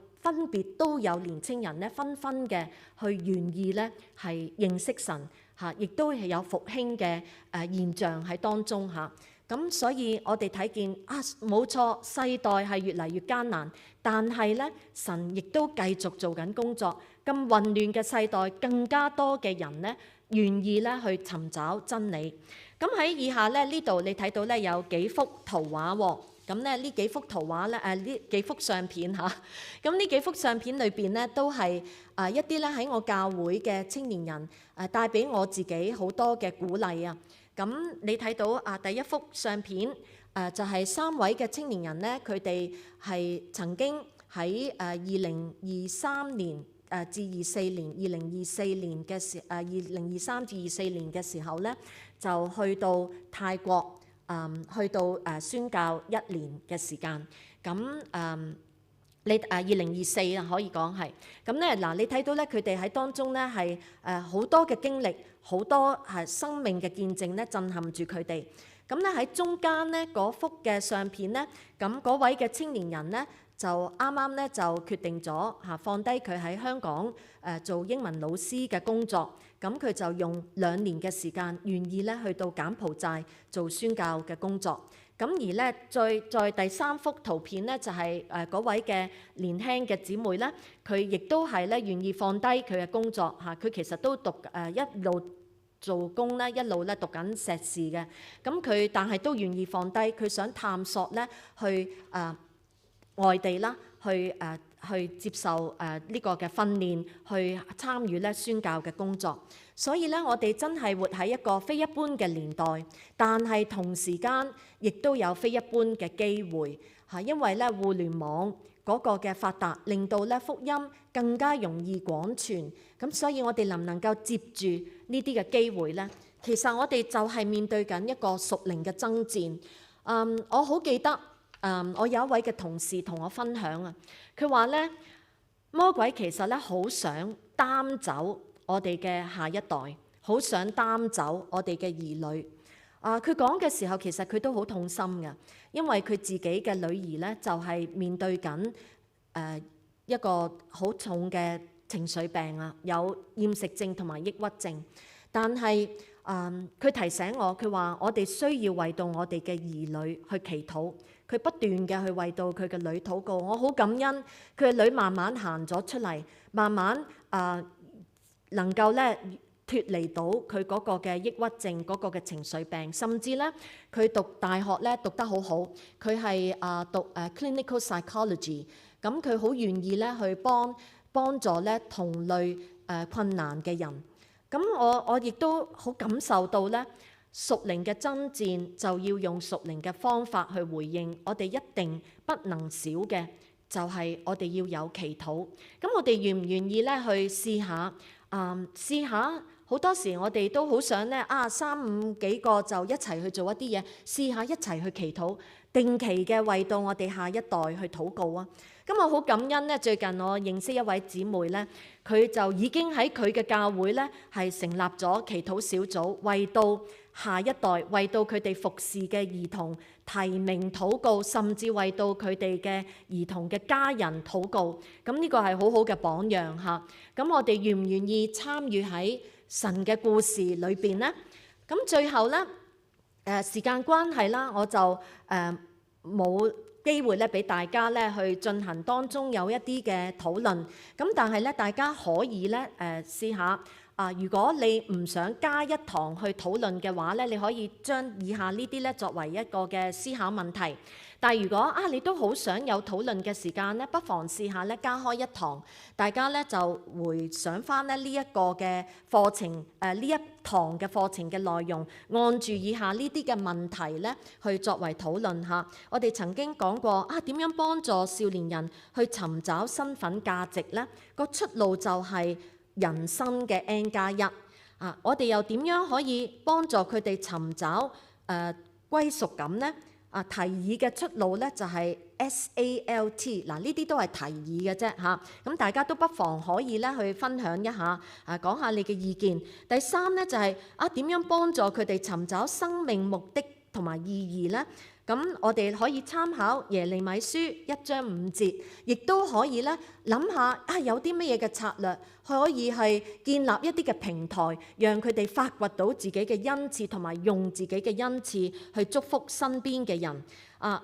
年青人咧紛紛嘅去願意咧係認識神嚇，亦都係有復興嘅現象喺當中嚇。咁所以我哋睇見冇錯，世代係越嚟越艱難，但係咧神亦都繼續做緊工作。咁混亂嘅世代，更加多嘅人咧願意咧去尋找真理。咁喺以下咧呢度你睇到咧有幾幅圖畫喎。咁咧呢幾幅圖畫咧呢幾幅相片嚇。咁呢幾幅相片裏邊咧都係一啲咧喺我教會嘅青年人帶俾我自己好多嘅鼓勵啊。咁你睇到第一幅相片就係3位嘅青年人咧，佢哋係曾經喺2023年至24年2024年嘅2023至24年嘅時候咧，就去到泰國去到宣教1年嘅時間。咁你2024可以講係咁咧。嗱，你睇到咧，佢哋喺當中咧係好多嘅經歷，好多係生命嘅見證咧，震撼住佢哋。咁咧喺中間咧嗰幅嘅相片咧，咁嗰位嘅青年人咧就啱啱咧就決定咗放低佢喺香港做英文老師嘅工作，咁佢就用2年嘅時間，願意咧去到柬埔寨做宣教嘅工作。咁而咧，在第3幅圖片咧，就係嗰位嘅年輕嘅姊妹咧，佢亦都係咧願意放低佢嘅工作嚇，佢其實都讀一路做工咧，一路咧讀緊碩士嘅。咁佢但係都願意放低，佢想探索咧去外地啦，去接受呢個嘅訓練，去參與咧宣教嘅工作。所以咧，我哋真係活喺一個非一般嘅年代，但係同時間亦都有非一般嘅機會嚇，因為咧互聯網嗰個嘅發達，令到咧福音更加容易廣傳。咁所以我哋能唔能夠接住呢啲嘅機會咧？其實我哋就係面對緊一個屬靈嘅爭戰。我好記得我有一位嘅同事同我分享啊，佢話咧魔鬼其實咧好想擔走我哋嘅下一代，好想擔走我哋嘅兒女。佢講嘅時候其實佢都好痛心嘅，因為佢自己嘅女兒咧就係面對緊一個好重嘅情緒病啊，有厭食症同埋抑鬱症。但係佢提醒我，佢話我哋需要為到我哋嘅兒女去祈禱。佢不斷嘅去為到佢嘅女禱告。我好感恩佢嘅女慢慢行咗出嚟，慢慢能夠咧脫離到佢嗰個嘅抑鬱症嗰個嘅情緒病，甚至咧佢讀大學咧讀得好好，佢係讀clinical psychology，咁佢好願意咧去幫助咧同類困難嘅人。咁我亦都好感受到咧，屬靈嘅爭戰就要用屬靈嘅方法去回應。我哋一定不能少嘅就係我哋要有祈禱。咁我哋願唔願意咧去試下？試下好多時我哋都好想咧3、5幾個就一齊去做一啲嘢，試下一齊去祈禱，定期嘅為到我哋下一代去禱告啊！咁我好感恩咧，最近我認識一位姊妹咧，佢就已經喺佢嘅教會咧係成立咗祈禱小組，為到下一代，為到佢哋服侍嘅兒童提名禱告，甚至為到佢哋嘅兒童嘅家人禱告。咁呢個係好好嘅榜樣嚇。咁我哋願唔願意參與喺神嘅故事裏邊呢？咁最後咧，時間關係啦，我就冇機會咧俾大家咧去進行當中有一啲嘅討論。咁但係咧，大家可以咧試下。如果你唔想加一堂去討論嘅話咧，你可以將以下呢啲咧作為一個嘅思考問題。但係如果你都好想有討論嘅時間咧，不妨試下咧加開一堂，大家咧就回想翻咧呢一個嘅課程，呢一堂嘅課程嘅內容，按住以下呢啲嘅問題咧去作為討論嚇。我哋曾經講過點樣幫助少年人去尋找身份價值咧？個出路就係人生嘅 N+1。我哋又點樣可以幫助佢哋尋找歸屬感呢？提議嘅出路咧就係 SALT。呢啲都係提議嘅啫嚇。咁大家都不妨可以咧去分享一下，講下你嘅意見。第三咧就係點樣幫助佢哋尋找生命目的同埋意義咧？咁我哋可以參考耶利米書1章5節，亦都可以咧諗下有啲乜嘢嘅策略可以係建立一啲嘅平台，讓佢哋發掘到自己嘅恩賜，同埋用自己嘅恩賜去祝福身邊嘅人。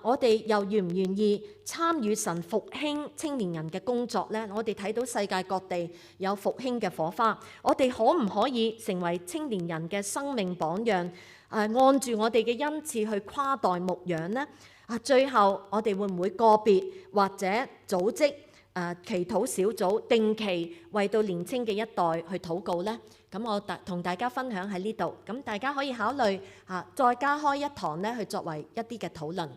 我哋又願唔願意參與神復興青年人嘅工作呢？我哋睇到世界各地有復興嘅火花，我哋可唔可以成為青年人嘅生命榜樣？按住我哋嘅恩賜去跨代牧養呢？最後我哋會唔會個別或者組織祈禱小組，定期為到年青嘅一代去禱告呢？咁我同大家分享喺呢度，咁大家可以考慮再加開一堂咧，去作為一啲嘅討論。